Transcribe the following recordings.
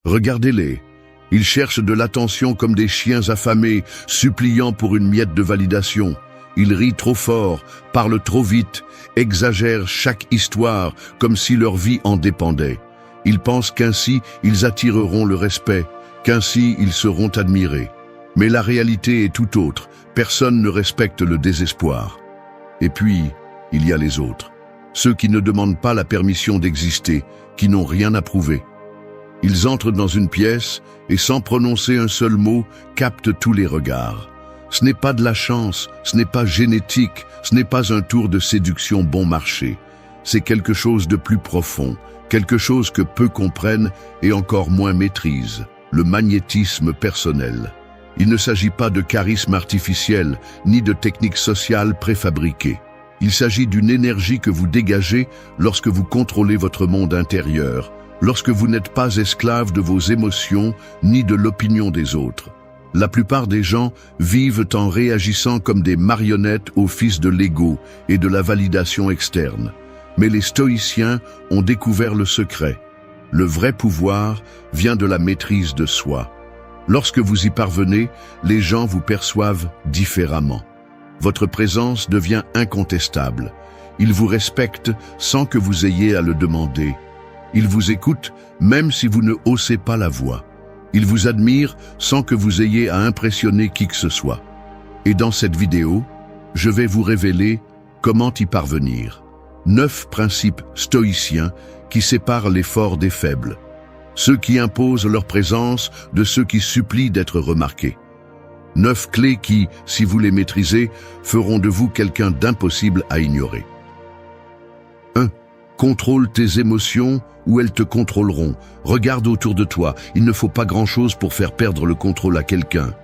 Regardez-les. Ils cherchent de l'attention comme des chiens affamés, suppliant pour une miette de validation. Ils rient trop fort, parlent trop vite, exagèrent chaque histoire comme si leur vie en dépendait. Ils pensent qu'ainsi ils attireront le respect, qu'ainsi ils seront admirés. Mais la réalité est tout autre. Personne ne respecte le désespoir. Et puis, il y a les autres. Ceux qui ne demandent pas la permission d'exister, qui n'ont rien à prouver. Ils entrent dans une pièce et sans prononcer un seul mot, captent tous les regards. Ce n'est pas de la chance, ce n'est pas génétique, ce n'est pas un tour de séduction bon marché. C'est quelque chose de plus profond, quelque chose que peu comprennent et encore moins maîtrisent, le magnétisme personnel. Il ne s'agit pas de charisme artificiel, ni de techniques sociales préfabriquées. Il s'agit d'une énergie que vous dégagez lorsque vous contrôlez votre monde intérieur, lorsque vous n'êtes pas esclave de vos émotions ni de l'opinion des autres. La plupart des gens vivent en réagissant comme des marionnettes au fils de l'ego et de la validation externe. Mais les stoïciens ont découvert le secret. Le vrai pouvoir vient de la maîtrise de soi. Lorsque vous y parvenez, les gens vous perçoivent différemment. Votre présence devient incontestable. Ils vous respectent sans que vous ayez à le demander. Ils vous écoutent même si vous ne haussez pas la voix. Ils vous admirent sans que vous ayez à impressionner qui que ce soit. Et dans cette vidéo, je vais vous révéler comment y parvenir. 9 principes stoïciens qui séparent les forts des faibles. Ceux qui imposent leur présence de ceux qui supplient d'être remarqués. 9 clés qui, si vous les maîtrisez, feront de vous quelqu'un d'impossible à ignorer. 1. Contrôle tes émotions ou elles te contrôleront. Regarde autour de toi, il ne faut pas grand-chose pour faire perdre le contrôle à quelqu'un.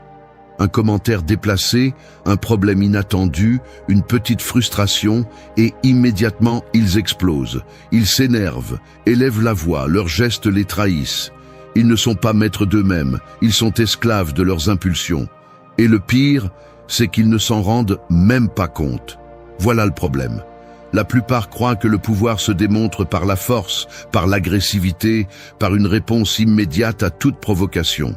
Un commentaire déplacé, un problème inattendu, une petite frustration, et immédiatement ils explosent. Ils s'énervent, élèvent la voix, leurs gestes les trahissent. Ils ne sont pas maîtres d'eux-mêmes, ils sont esclaves de leurs impulsions. Et le pire, c'est qu'ils ne s'en rendent même pas compte. Voilà le problème. La plupart croient que le pouvoir se démontre par la force, par l'agressivité, par une réponse immédiate à toute provocation.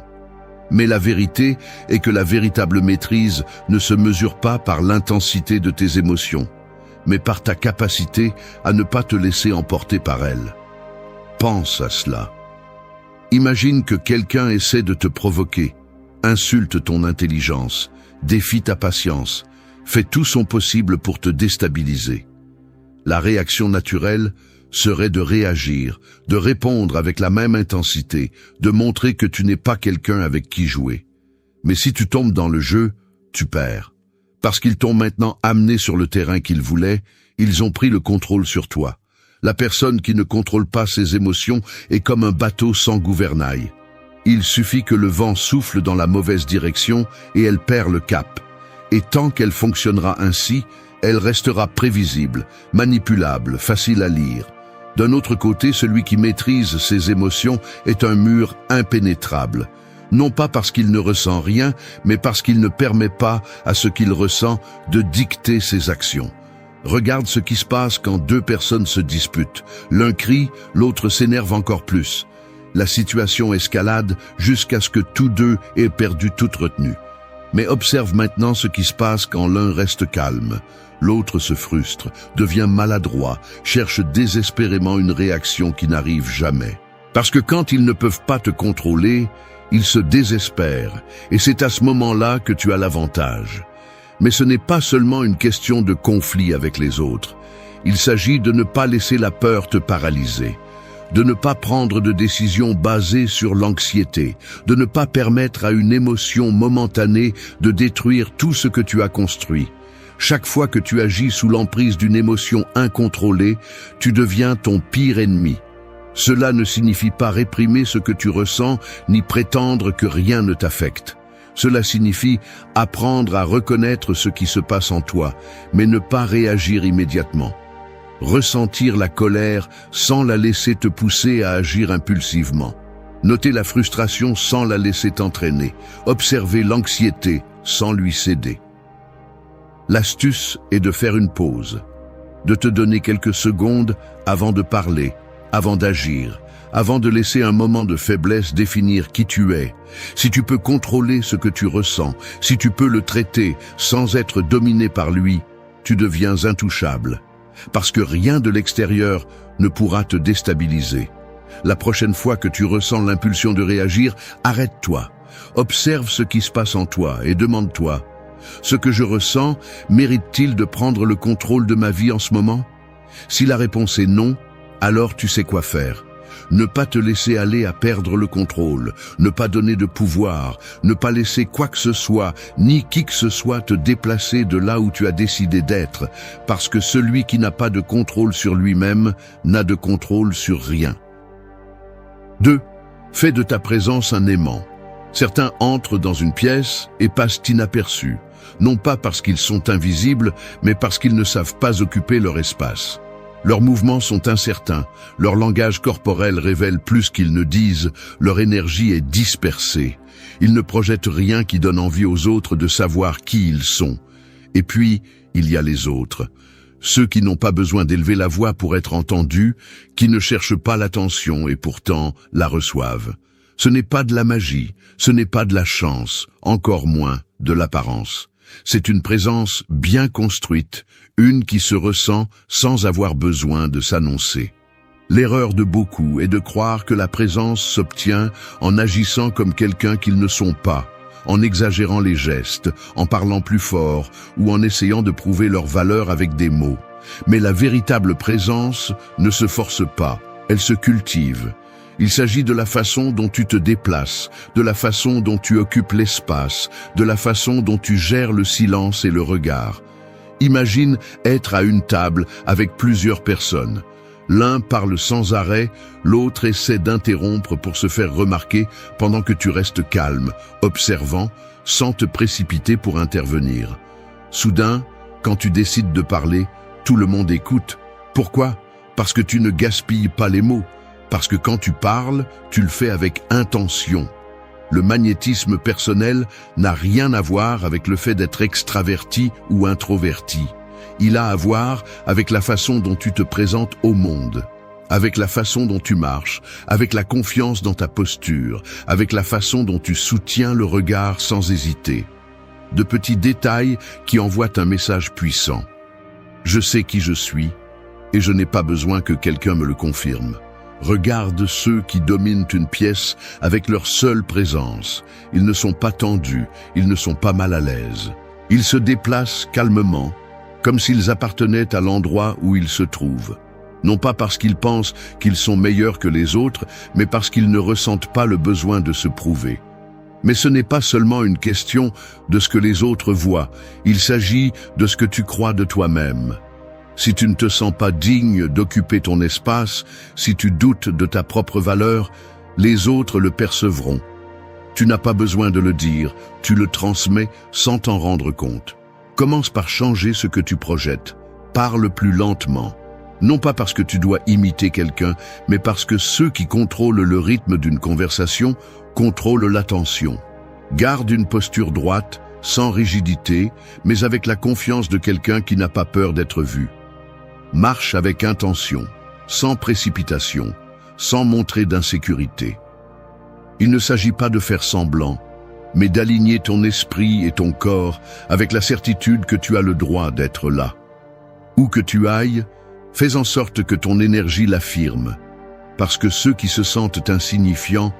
Mais la vérité est que la véritable maîtrise ne se mesure pas par l'intensité de tes émotions, mais par ta capacité à ne pas te laisser emporter par elles. Pense à cela. Imagine que quelqu'un essaie de te provoquer, insulte ton intelligence, défie ta patience, fait tout son possible pour te déstabiliser. La réaction naturelle serait de réagir, de répondre avec la même intensité, de montrer que tu n'es pas quelqu'un avec qui jouer. Mais si tu tombes dans le jeu, tu perds. Parce qu'ils t'ont maintenant amené sur le terrain qu'ils voulaient, ils ont pris le contrôle sur toi. La personne qui ne contrôle pas ses émotions est comme un bateau sans gouvernail. Il suffit que le vent souffle dans la mauvaise direction et elle perd le cap. Et tant qu'elle fonctionnera ainsi, elle restera prévisible, manipulable, facile à lire. D'un autre côté, celui qui maîtrise ses émotions est un mur impénétrable. Non pas parce qu'il ne ressent rien, mais parce qu'il ne permet pas à ce qu'il ressent de dicter ses actions. Regarde ce qui se passe quand 2 personnes se disputent. L'un crie, l'autre s'énerve encore plus. La situation escalade jusqu'à ce que tous deux aient perdu toute retenue. Mais observe maintenant ce qui se passe quand l'un reste calme. L'autre se frustre, devient maladroit, cherche désespérément une réaction qui n'arrive jamais. Parce que quand ils ne peuvent pas te contrôler, ils se désespèrent, et c'est à ce moment-là que tu as l'avantage. Mais ce n'est pas seulement une question de conflit avec les autres. Il s'agit de ne pas laisser la peur te paralyser, de ne pas prendre de décisions basées sur l'anxiété, de ne pas permettre à une émotion momentanée de détruire tout ce que tu as construit. Chaque fois que tu agis sous l'emprise d'une émotion incontrôlée, tu deviens ton pire ennemi. Cela ne signifie pas réprimer ce que tu ressens, ni prétendre que rien ne t'affecte. Cela signifie apprendre à reconnaître ce qui se passe en toi, mais ne pas réagir immédiatement. Ressentir la colère sans la laisser te pousser à agir impulsivement. Noter la frustration sans la laisser t'entraîner. Observer l'anxiété sans lui céder. L'astuce est de faire une pause, de te donner quelques secondes avant de parler, avant d'agir, avant de laisser un moment de faiblesse définir qui tu es, si tu peux contrôler ce que tu ressens, si tu peux le traiter sans être dominé par lui, tu deviens intouchable. Parce que rien de l'extérieur ne pourra te déstabiliser. La prochaine fois que tu ressens l'impulsion de réagir, arrête-toi. Observe ce qui se passe en toi et demande-toi, ce que je ressens mérite-t-il de prendre le contrôle de ma vie en ce moment? Si la réponse est non, alors tu sais quoi faire. Ne pas te laisser aller à perdre le contrôle, ne pas donner de pouvoir, ne pas laisser quoi que ce soit, ni qui que ce soit te déplacer de là où tu as décidé d'être, parce que celui qui n'a pas de contrôle sur lui-même n'a de contrôle sur rien. 2. Fais de ta présence un aimant. Certains entrent dans une pièce et passent inaperçus, non pas parce qu'ils sont invisibles, mais parce qu'ils ne savent pas occuper leur espace. Leurs mouvements sont incertains, leur langage corporel révèle plus qu'ils ne disent, leur énergie est dispersée. Ils ne projettent rien qui donne envie aux autres de savoir qui ils sont. Et puis, il y a les autres. Ceux qui n'ont pas besoin d'élever la voix pour être entendus, qui ne cherchent pas l'attention et pourtant la reçoivent. Ce n'est pas de la magie, ce n'est pas de la chance, encore moins de l'apparence. C'est une présence bien construite, une qui se ressent sans avoir besoin de s'annoncer. L'erreur de beaucoup est de croire que la présence s'obtient en agissant comme quelqu'un qu'ils ne sont pas, en exagérant les gestes, en parlant plus fort ou en essayant de prouver leur valeur avec des mots. Mais la véritable présence ne se force pas, elle se cultive. Il s'agit de la façon dont tu te déplaces, de la façon dont tu occupes l'espace, de la façon dont tu gères le silence et le regard. Imagine être à une table avec plusieurs personnes. L'un parle sans arrêt, l'autre essaie d'interrompre pour se faire remarquer pendant que tu restes calme, observant, sans te précipiter pour intervenir. Soudain, quand tu décides de parler, tout le monde écoute. Pourquoi? Parce que tu ne gaspilles pas les mots. Parce que quand tu parles, tu le fais avec intention. Le magnétisme personnel n'a rien à voir avec le fait d'être extraverti ou introverti. Il a à voir avec la façon dont tu te présentes au monde, avec la façon dont tu marches, avec la confiance dans ta posture, avec la façon dont tu soutiens le regard sans hésiter. De petits détails qui envoient un message puissant. Je sais qui je suis et je n'ai pas besoin que quelqu'un me le confirme. Regarde ceux qui dominent une pièce avec leur seule présence. Ils ne sont pas tendus, ils ne sont pas mal à l'aise. Ils se déplacent calmement, comme s'ils appartenaient à l'endroit où ils se trouvent. Non pas parce qu'ils pensent qu'ils sont meilleurs que les autres, mais parce qu'ils ne ressentent pas le besoin de se prouver. Mais ce n'est pas seulement une question de ce que les autres voient, il s'agit de ce que tu crois de toi-même. Si tu ne te sens pas digne d'occuper ton espace, si tu doutes de ta propre valeur, les autres le percevront. Tu n'as pas besoin de le dire, tu le transmets sans t'en rendre compte. Commence par changer ce que tu projettes. Parle plus lentement. Non pas parce que tu dois imiter quelqu'un, mais parce que ceux qui contrôlent le rythme d'une conversation contrôlent l'attention. Garde une posture droite, sans rigidité, mais avec la confiance de quelqu'un qui n'a pas peur d'être vu. Marche avec intention, sans précipitation, sans montrer d'insécurité. Il ne s'agit pas de faire semblant, mais d'aligner ton esprit et ton corps avec la certitude que tu as le droit d'être là. Où que tu ailles, fais en sorte que ton énergie l'affirme, parce que ceux qui se sentent insignifiants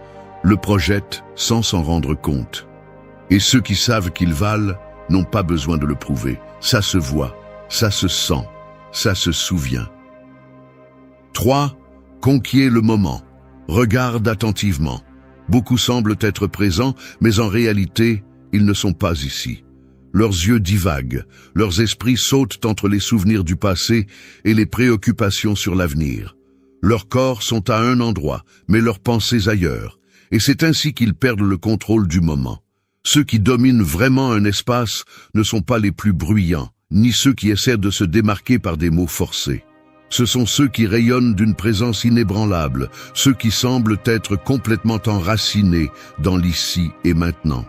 le projettent sans s'en rendre compte. Et ceux qui savent qu'ils valent n'ont pas besoin de le prouver. Ça se voit, ça se sent. Ça se souvient. 3. Conquiers le moment. Regarde attentivement. Beaucoup semblent être présents, mais en réalité, ils ne sont pas ici. Leurs yeux divaguent, leurs esprits sautent entre les souvenirs du passé et les préoccupations sur l'avenir. Leurs corps sont à un endroit, mais leurs pensées ailleurs, et c'est ainsi qu'ils perdent le contrôle du moment. Ceux qui dominent vraiment un espace ne sont pas les plus bruyants, ni ceux qui essaient de se démarquer par des mots forcés. Ce sont ceux qui rayonnent d'une présence inébranlable, ceux qui semblent être complètement enracinés dans l'ici et maintenant.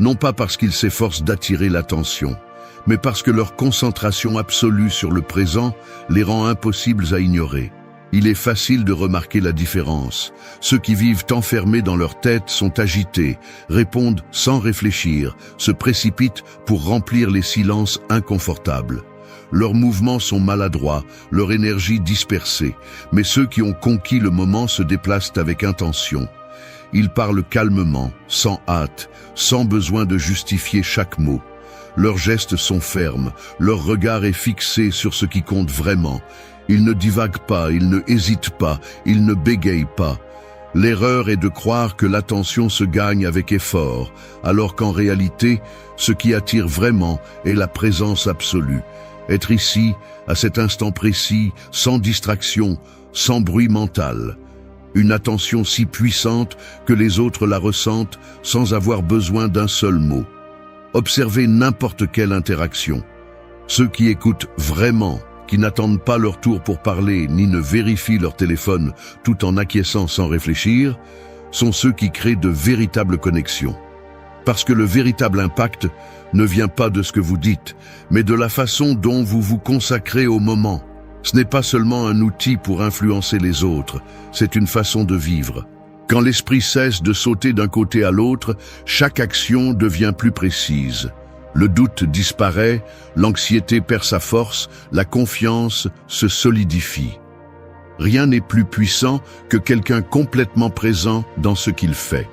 Non pas parce qu'ils s'efforcent d'attirer l'attention, mais parce que leur concentration absolue sur le présent les rend impossibles à ignorer. Il est facile de remarquer la différence. Ceux qui vivent enfermés dans leur tête sont agités, répondent sans réfléchir, se précipitent pour remplir les silences inconfortables. Leurs mouvements sont maladroits, leur énergie dispersée, mais ceux qui ont conquis le moment se déplacent avec intention. Ils parlent calmement, sans hâte, sans besoin de justifier chaque mot. Leurs gestes sont fermes, leur regard est fixé sur ce qui compte vraiment. Ils ne divaguent pas, ils ne hésitent pas, ils ne bégayent pas. L'erreur est de croire que l'attention se gagne avec effort, alors qu'en réalité, ce qui attire vraiment est la présence absolue. Être ici, à cet instant précis, sans distraction, sans bruit mental. Une attention si puissante que les autres la ressentent sans avoir besoin d'un seul mot. Observez n'importe quelle interaction. Ceux qui écoutent vraiment, qui n'attendent pas leur tour pour parler ni ne vérifient leur téléphone tout en acquiesçant sans réfléchir, sont ceux qui créent de véritables connexions. Parce que le véritable impact ne vient pas de ce que vous dites, mais de la façon dont vous vous consacrez au moment. Ce n'est pas seulement un outil pour influencer les autres, c'est une façon de vivre. Quand l'esprit cesse de sauter d'un côté à l'autre, chaque action devient plus précise. Le doute disparaît, l'anxiété perd sa force, la confiance se solidifie. Rien n'est plus puissant que quelqu'un complètement présent dans ce qu'il fait.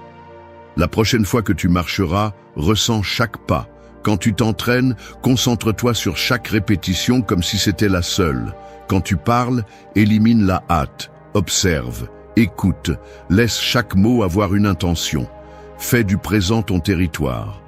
La prochaine fois que tu marcheras, ressens chaque pas. Quand tu t'entraînes, concentre-toi sur chaque répétition comme si c'était la seule. Quand tu parles, élimine la hâte, observe, écoute, laisse chaque mot avoir une intention. Fais du présent ton territoire.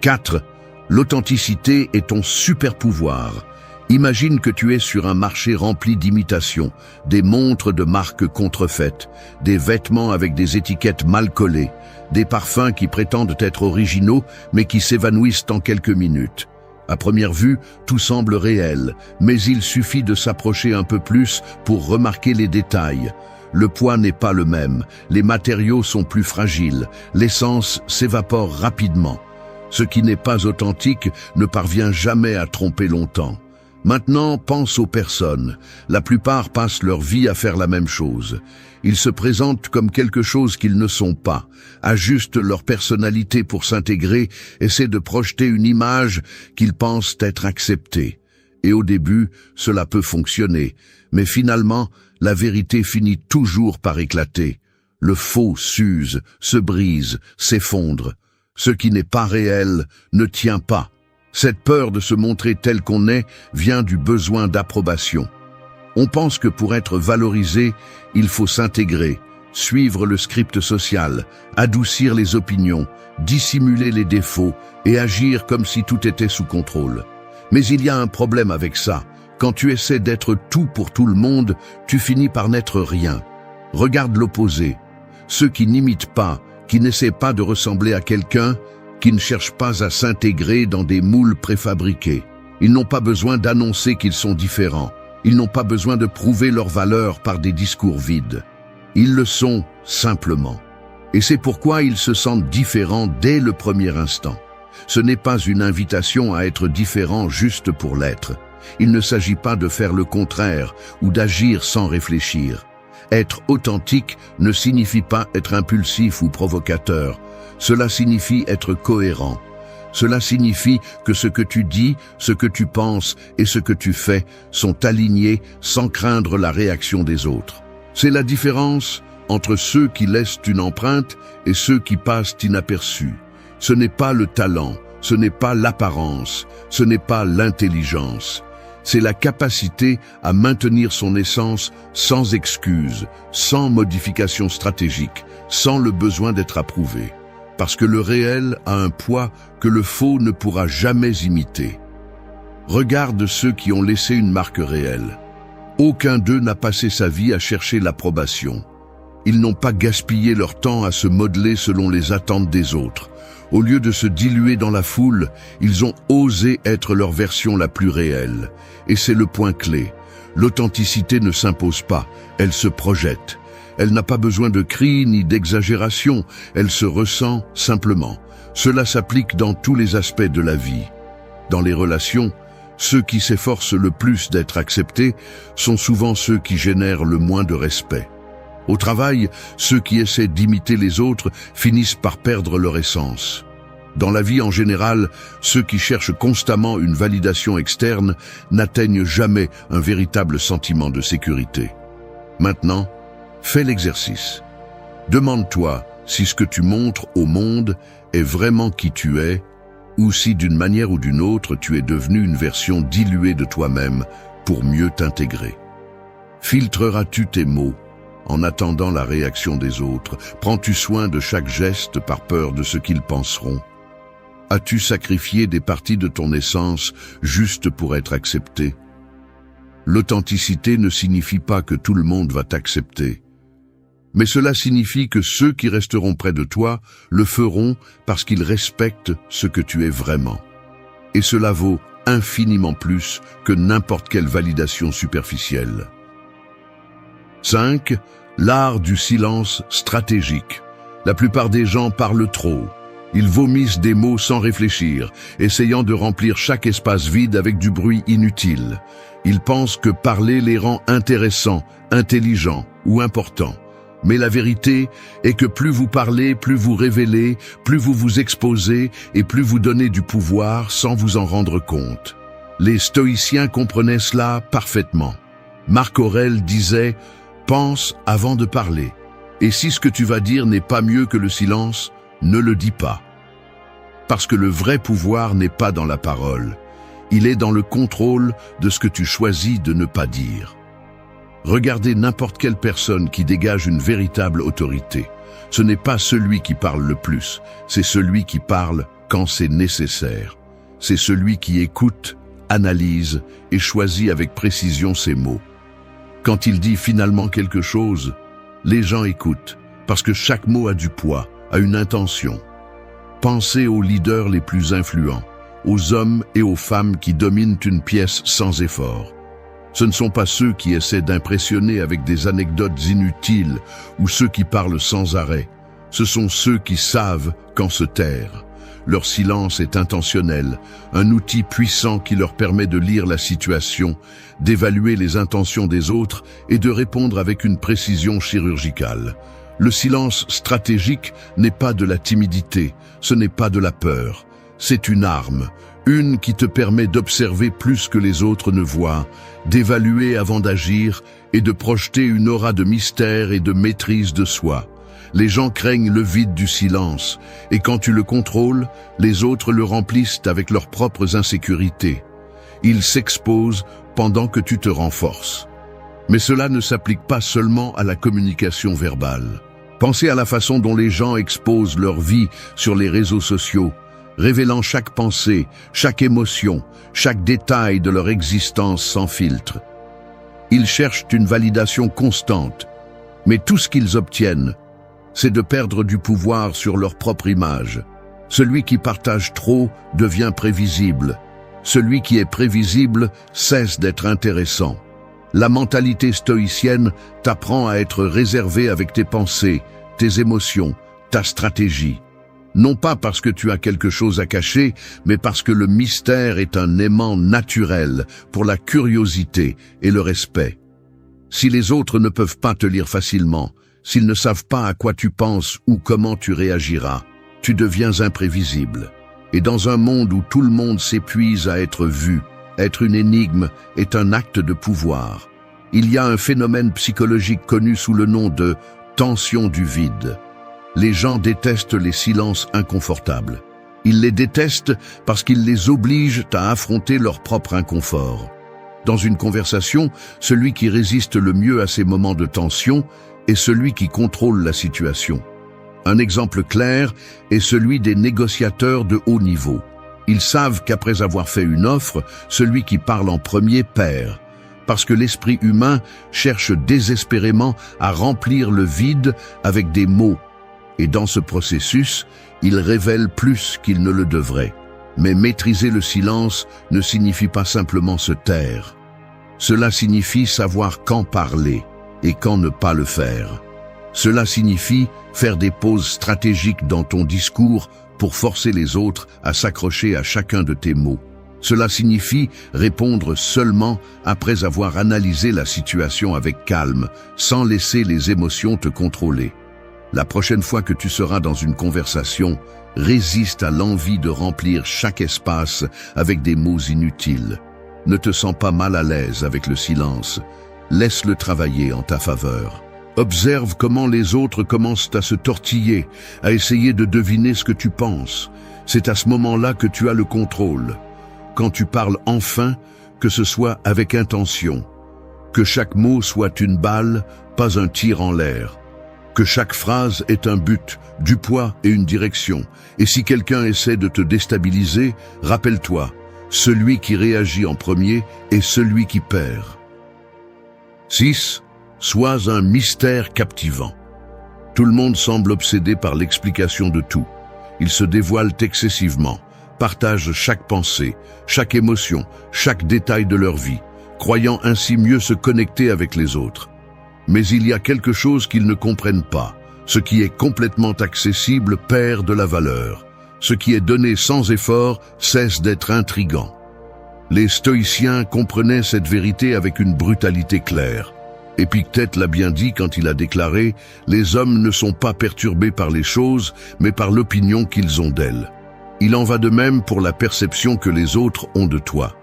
4. L'authenticité est ton super pouvoir. Imagine que tu es sur un marché rempli d'imitations, des montres de marques contrefaites, des vêtements avec des étiquettes mal collées, des parfums qui prétendent être originaux mais qui s'évanouissent en quelques minutes. À première vue, tout semble réel, mais il suffit de s'approcher un peu plus pour remarquer les détails. Le poids n'est pas le même, les matériaux sont plus fragiles, l'essence s'évapore rapidement. Ce qui n'est pas authentique ne parvient jamais à tromper longtemps. Maintenant, pense aux personnes. La plupart passent leur vie à faire la même chose. Ils se présentent comme quelque chose qu'ils ne sont pas, ajustent leur personnalité pour s'intégrer, essaient de projeter une image qu'ils pensent être acceptée. Et au début, cela peut fonctionner, mais finalement, la vérité finit toujours par éclater. Le faux s'use, se brise, s'effondre. Ce qui n'est pas réel ne tient pas. Cette peur de se montrer tel qu'on est vient du besoin d'approbation. On pense que pour être valorisé, il faut s'intégrer, suivre le script social, adoucir les opinions, dissimuler les défauts et agir comme si tout était sous contrôle. Mais il y a un problème avec ça. Quand tu essaies d'être tout pour tout le monde, tu finis par n'être rien. Regarde l'opposé. Ceux qui n'imitent pas, qui n'essaient pas de ressembler à quelqu'un, qui ne cherchent pas à s'intégrer dans des moules préfabriqués. Ils n'ont pas besoin d'annoncer qu'ils sont différents. Ils n'ont pas besoin de prouver leur valeur par des discours vides. Ils le sont simplement. Et c'est pourquoi ils se sentent différents dès le premier instant. Ce n'est pas une invitation à être différent juste pour l'être. Il ne s'agit pas de faire le contraire ou d'agir sans réfléchir. Être authentique ne signifie pas être impulsif ou provocateur. Cela signifie être cohérent. Cela signifie que ce que tu dis, ce que tu penses et ce que tu fais sont alignés sans craindre la réaction des autres. C'est la différence entre ceux qui laissent une empreinte et ceux qui passent inaperçus. Ce n'est pas le talent, ce n'est pas l'apparence, ce n'est pas l'intelligence. C'est la capacité à maintenir son essence sans excuse, sans modification stratégique, sans le besoin d'être approuvé. Parce que le réel a un poids que le faux ne pourra jamais imiter. Regarde ceux qui ont laissé une marque réelle. Aucun d'eux n'a passé sa vie à chercher l'approbation. Ils n'ont pas gaspillé leur temps à se modeler selon les attentes des autres. Au lieu de se diluer dans la foule, ils ont osé être leur version la plus réelle. Et c'est le point clé. L'authenticité ne s'impose pas, elle se projette. Elle n'a pas besoin de cris ni d'exagération, elle se ressent simplement. Cela s'applique dans tous les aspects de la vie. Dans les relations, Ceux qui s'efforcent le plus d'être acceptés sont souvent ceux qui génèrent le moins de respect. Au travail, ceux qui essaient d'imiter les autres finissent par perdre leur essence. Dans la vie en général, ceux qui cherchent constamment une validation externe n'atteignent jamais un véritable sentiment de sécurité. Maintenant, fais l'exercice. Demande-toi si ce que tu montres au monde est vraiment qui tu es, ou si d'une manière ou d'une autre tu es devenu une version diluée de toi-même pour mieux t'intégrer. Filtreras-tu tes mots en attendant la réaction des autres? Prends-tu soin de chaque geste par peur de ce qu'ils penseront? As-tu sacrifié des parties de ton essence juste pour être accepté? L'authenticité ne signifie pas que tout le monde va t'accepter. Mais cela signifie que ceux qui resteront près de toi le feront parce qu'ils respectent ce que tu es vraiment. Et cela vaut infiniment plus que n'importe quelle validation superficielle. 5. L'art du silence stratégique. La plupart des gens parlent trop. Ils vomissent des mots sans réfléchir, essayant de remplir chaque espace vide avec du bruit inutile. Ils pensent que parler les rend intéressants, intelligents ou importants. Mais la vérité est que plus vous parlez, plus vous révélez, plus vous vous exposez et plus vous donnez du pouvoir sans vous en rendre compte. Les stoïciens comprenaient cela parfaitement. Marc Aurèle disait « Pense avant de parler. Et si ce que tu vas dire n'est pas mieux que le silence, ne le dis pas. » Parce que le vrai pouvoir n'est pas dans la parole. Il est dans le contrôle de ce que tu choisis de ne pas dire. Regardez n'importe quelle personne qui dégage une véritable autorité. Ce n'est pas celui qui parle le plus, c'est celui qui parle quand c'est nécessaire. C'est celui qui écoute, analyse et choisit avec précision ses mots. Quand il dit finalement quelque chose, les gens écoutent, parce que chaque mot a du poids, a une intention. Pensez aux leaders les plus influents, aux hommes et aux femmes qui dominent une pièce sans effort. Ce ne sont pas ceux qui essaient d'impressionner avec des anecdotes inutiles ou ceux qui parlent sans arrêt. Ce sont ceux qui savent quand se taire. Leur silence est intentionnel, un outil puissant qui leur permet de lire la situation, d'évaluer les intentions des autres et de répondre avec une précision chirurgicale. Le silence stratégique n'est pas de la timidité, ce n'est pas de la peur. C'est une arme, une qui te permet d'observer plus que les autres ne voient, d'évaluer avant d'agir et de projeter une aura de mystère et de maîtrise de soi. Les gens craignent le vide du silence, et quand tu le contrôles, les autres le remplissent avec leurs propres insécurités. Ils s'exposent pendant que tu te renforces. Mais cela ne s'applique pas seulement à la communication verbale. Pensez à la façon dont les gens exposent leur vie sur les réseaux sociaux, révélant chaque pensée, chaque émotion, chaque détail de leur existence sans filtre. Ils cherchent une validation constante, mais tout ce qu'ils obtiennent, c'est de perdre du pouvoir sur leur propre image. Celui qui partage trop devient prévisible. Celui qui est prévisible cesse d'être intéressant. La mentalité stoïcienne t'apprend à être réservé avec tes pensées, tes émotions, ta stratégie. Non pas parce que tu as quelque chose à cacher, mais parce que le mystère est un aimant naturel pour la curiosité et le respect. Si les autres ne peuvent pas te lire facilement, s'ils ne savent pas à quoi tu penses ou comment tu réagiras, tu deviens imprévisible. Et dans un monde où tout le monde s'épuise à être vu, être une énigme est un acte de pouvoir. Il y a un phénomène psychologique connu sous le nom de tension du vide. Les gens détestent les silences inconfortables. Ils les détestent parce qu'ils les obligent à affronter leur propre inconfort. Dans une conversation, celui qui résiste le mieux à ces moments de tension est celui qui contrôle la situation. Un exemple clair est celui des négociateurs de haut niveau. Ils savent qu'après avoir fait une offre, celui qui parle en premier perd, parce que l'esprit humain cherche désespérément à remplir le vide avec des mots. Et dans ce processus, il révèle plus qu'il ne le devrait. Mais maîtriser le silence ne signifie pas simplement se taire. Cela signifie savoir quand parler et quand ne pas le faire. Cela signifie faire des pauses stratégiques dans ton discours pour forcer les autres à s'accrocher à chacun de tes mots. Cela signifie répondre seulement après avoir analysé la situation avec calme, sans laisser les émotions te contrôler. La prochaine fois que tu seras dans une conversation, résiste à l'envie de remplir chaque espace avec des mots inutiles. Ne te sens pas mal à l'aise avec le silence. Laisse-le travailler en ta faveur. Observe comment les autres commencent à se tortiller, à essayer de deviner ce que tu penses. C'est à ce moment-là que tu as le contrôle. Quand tu parles enfin, que ce soit avec intention. Que chaque mot soit une balle, pas un tir en l'air. Que chaque phrase ait un but, du poids et une direction. Et si quelqu'un essaie de te déstabiliser, rappelle-toi, celui qui réagit en premier est celui qui perd. 6. Sois un mystère captivant. Tout le monde semble obsédé par l'explication de tout. Ils se dévoilent excessivement, partagent chaque pensée, chaque émotion, chaque détail de leur vie, croyant ainsi mieux se connecter avec les autres. Mais il y a quelque chose qu'ils ne comprennent pas. Ce qui est complètement accessible perd de la valeur. Ce qui est donné sans effort cesse d'être intrigant. Les stoïciens comprenaient cette vérité avec une brutalité claire. Épictète l'a bien dit quand il a déclaré « Les hommes ne sont pas perturbés par les choses, mais par l'opinion qu'ils ont d'elles ». Il en va de même pour la perception que les autres ont de toi.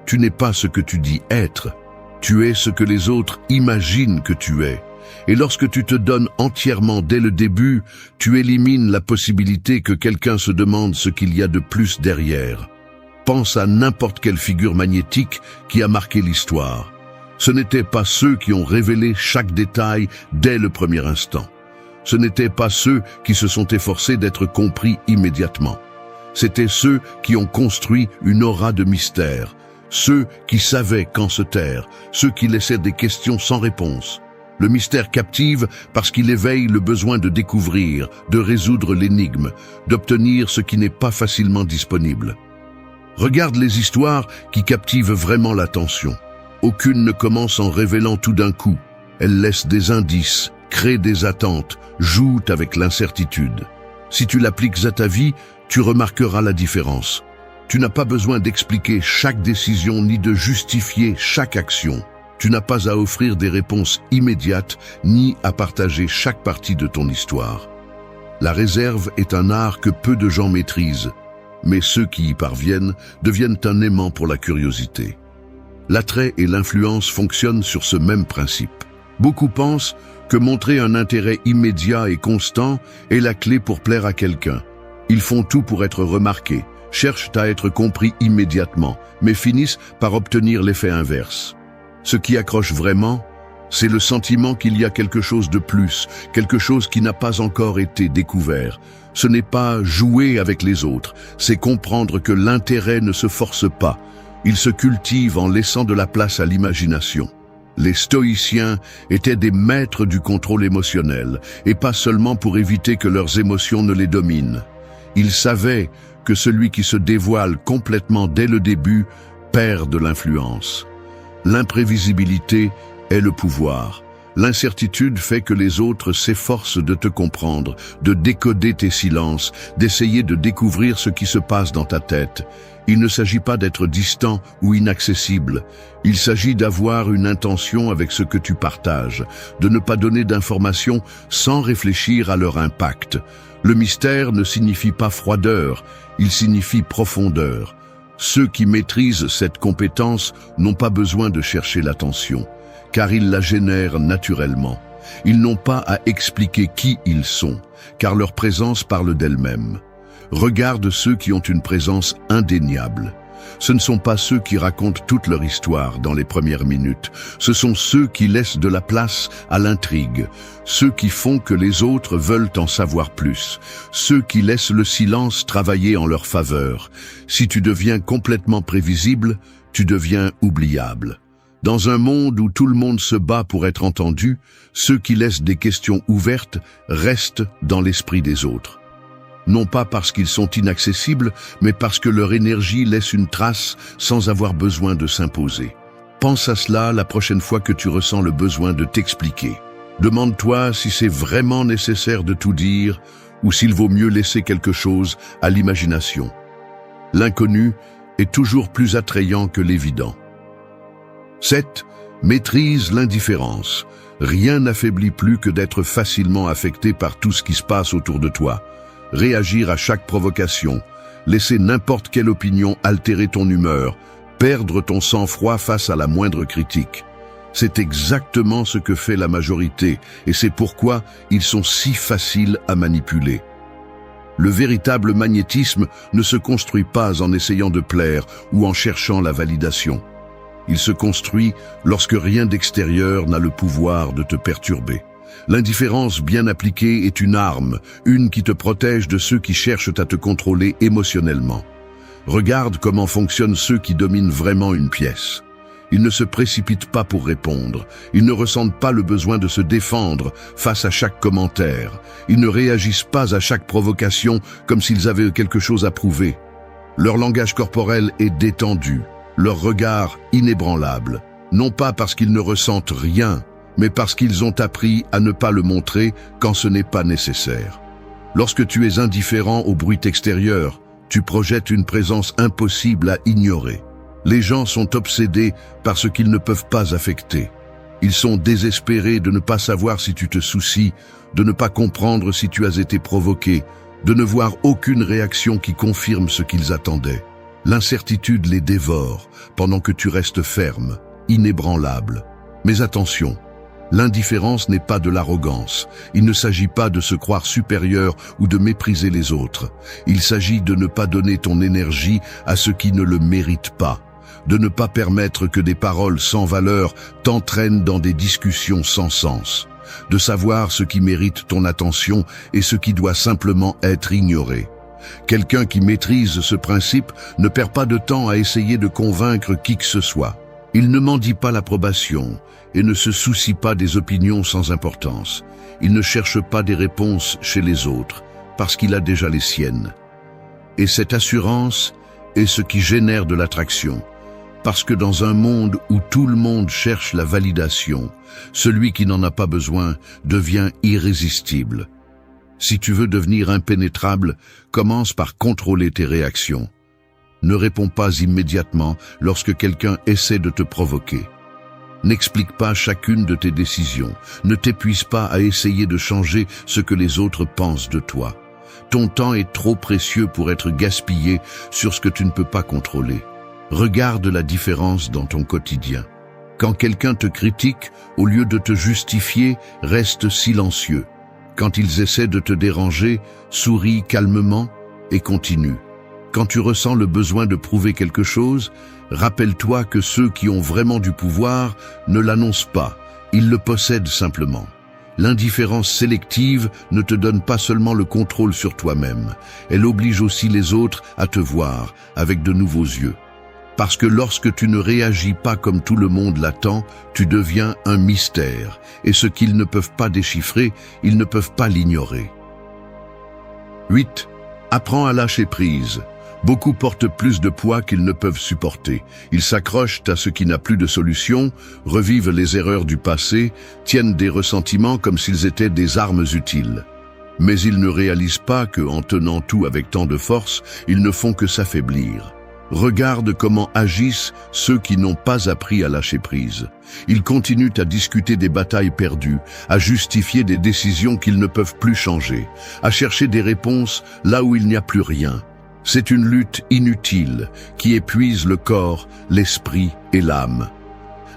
Tu n'es pas ce que tu dis être, tu es ce que les autres imaginent que tu es. Et lorsque tu te donnes entièrement dès le début, tu élimines la possibilité que quelqu'un se demande ce qu'il y a de plus derrière. Pense à n'importe quelle figure magnétique qui a marqué l'histoire. Ce n'étaient pas ceux qui ont révélé chaque détail dès le premier instant. Ce n'étaient pas ceux qui se sont efforcés d'être compris immédiatement. C'étaient ceux qui ont construit une aura de mystère, ceux qui savaient quand se taire, ceux qui laissaient des questions sans réponse. Le mystère captive parce qu'il éveille le besoin de découvrir, de résoudre l'énigme, d'obtenir ce qui n'est pas facilement disponible. Regarde les histoires qui captivent vraiment l'attention. Aucune ne commence en révélant tout d'un coup. Elle laisse des indices, crée des attentes, joue avec l'incertitude. Si tu l'appliques à ta vie, tu remarqueras la différence. Tu n'as pas besoin d'expliquer chaque décision ni de justifier chaque action. Tu n'as pas à offrir des réponses immédiates ni à partager chaque partie de ton histoire. La réserve est un art que peu de gens maîtrisent, mais ceux qui y parviennent deviennent un aimant pour la curiosité. L'attrait et l'influence fonctionnent sur ce même principe. Beaucoup pensent que montrer un intérêt immédiat et constant est la clé pour plaire à quelqu'un. Ils font tout pour être remarqués, cherchent à être compris immédiatement, mais finissent par obtenir l'effet inverse. Ce qui accroche vraiment, c'est le sentiment qu'il y a quelque chose de plus, quelque chose qui n'a pas encore été découvert. Ce n'est pas jouer avec les autres, c'est comprendre que l'intérêt ne se force pas. Il se cultive en laissant de la place à l'imagination. Les stoïciens étaient des maîtres du contrôle émotionnel, et pas seulement pour éviter que leurs émotions ne les dominent. Ils savaient que celui qui se dévoile complètement dès le début perd de l'influence. L'imprévisibilité est le pouvoir. L'incertitude fait que les autres s'efforcent de te comprendre, de décoder tes silences, d'essayer de découvrir ce qui se passe dans ta tête. Il ne s'agit pas d'être distant ou inaccessible. Il s'agit d'avoir une intention avec ce que tu partages, de ne pas donner d'informations sans réfléchir à leur impact. Le mystère ne signifie pas froideur, il signifie profondeur. Ceux qui maîtrisent cette compétence n'ont pas besoin de chercher l'attention, car ils la génèrent naturellement. Ils n'ont pas à expliquer qui ils sont, car leur présence parle d'elle-même. Regarde ceux qui ont une présence indéniable. Ce ne sont pas ceux qui racontent toute leur histoire dans les premières minutes. Ce sont ceux qui laissent de la place à l'intrigue. Ceux qui font que les autres veulent en savoir plus. Ceux qui laissent le silence travailler en leur faveur. Si tu deviens complètement prévisible, tu deviens oubliable. Dans un monde où tout le monde se bat pour être entendu, ceux qui laissent des questions ouvertes restent dans l'esprit des autres. Non pas parce qu'ils sont inaccessibles, mais parce que leur énergie laisse une trace sans avoir besoin de s'imposer. Pense à cela la prochaine fois que tu ressens le besoin de t'expliquer. Demande-toi si c'est vraiment nécessaire de tout dire ou s'il vaut mieux laisser quelque chose à l'imagination. L'inconnu est toujours plus attrayant que l'évident. 7. Maîtrise l'indifférence. Rien n'affaiblit plus que d'être facilement affecté par tout ce qui se passe autour de toi. Réagir à chaque provocation, laisser n'importe quelle opinion altérer ton humeur, perdre ton sang-froid face à la moindre critique. C'est exactement ce que fait la majorité, et c'est pourquoi ils sont si faciles à manipuler. Le véritable magnétisme ne se construit pas en essayant de plaire ou en cherchant la validation. Il se construit lorsque rien d'extérieur n'a le pouvoir de te perturber. L'indifférence bien appliquée est une arme, une qui te protège de ceux qui cherchent à te contrôler émotionnellement. Regarde comment fonctionnent ceux qui dominent vraiment une pièce. Ils ne se précipitent pas pour répondre. Ils ne ressentent pas le besoin de se défendre face à chaque commentaire. Ils ne réagissent pas à chaque provocation comme s'ils avaient quelque chose à prouver. Leur langage corporel est détendu, leur regard inébranlable. Non pas parce qu'ils ne ressentent rien, mais parce qu'ils ont appris à ne pas le montrer quand ce n'est pas nécessaire. Lorsque tu es indifférent au bruit extérieur, tu projettes une présence impossible à ignorer. Les gens sont obsédés par ce qu'ils ne peuvent pas affecter. Ils sont désespérés de ne pas savoir si tu te soucies, de ne pas comprendre si tu as été provoqué, de ne voir aucune réaction qui confirme ce qu'ils attendaient. L'incertitude les dévore pendant que tu restes ferme, inébranlable. Mais attention, l'indifférence n'est pas de l'arrogance. Il ne s'agit pas de se croire supérieur ou de mépriser les autres. Il s'agit de ne pas donner ton énergie à ceux qui ne le méritent pas. De ne pas permettre que des paroles sans valeur t'entraînent dans des discussions sans sens. De savoir ce qui mérite ton attention et ce qui doit simplement être ignoré. Quelqu'un qui maîtrise ce principe ne perd pas de temps à essayer de convaincre qui que ce soit. Il ne mendie pas l'approbation et ne se soucie pas des opinions sans importance. Il ne cherche pas des réponses chez les autres, parce qu'il a déjà les siennes. Et cette assurance est ce qui génère de l'attraction. Parce que dans un monde où tout le monde cherche la validation, celui qui n'en a pas besoin devient irrésistible. Si tu veux devenir impénétrable, commence par contrôler tes réactions. Ne réponds pas immédiatement lorsque quelqu'un essaie de te provoquer. N'explique pas chacune de tes décisions. Ne t'épuise pas à essayer de changer ce que les autres pensent de toi. Ton temps est trop précieux pour être gaspillé sur ce que tu ne peux pas contrôler. Regarde la différence dans ton quotidien. Quand quelqu'un te critique, au lieu de te justifier, reste silencieux. Quand ils essaient de te déranger, souris calmement et continue. Quand tu ressens le besoin de prouver quelque chose, rappelle-toi que ceux qui ont vraiment du pouvoir ne l'annoncent pas, ils le possèdent simplement. L'indifférence sélective ne te donne pas seulement le contrôle sur toi-même, elle oblige aussi les autres à te voir avec de nouveaux yeux. Parce que lorsque tu ne réagis pas comme tout le monde l'attend, tu deviens un mystère, et ce qu'ils ne peuvent pas déchiffrer, ils ne peuvent pas l'ignorer. 8. Apprends à lâcher prise. Beaucoup portent plus de poids qu'ils ne peuvent supporter. Ils s'accrochent à ce qui n'a plus de solution, revivent les erreurs du passé, tiennent des ressentiments comme s'ils étaient des armes utiles. Mais ils ne réalisent pas que, en tenant tout avec tant de force, ils ne font que s'affaiblir. Regarde comment agissent ceux qui n'ont pas appris à lâcher prise. Ils continuent à discuter des batailles perdues, à justifier des décisions qu'ils ne peuvent plus changer, à chercher des réponses là où il n'y a plus rien. C'est une lutte inutile qui épuise le corps, l'esprit et l'âme.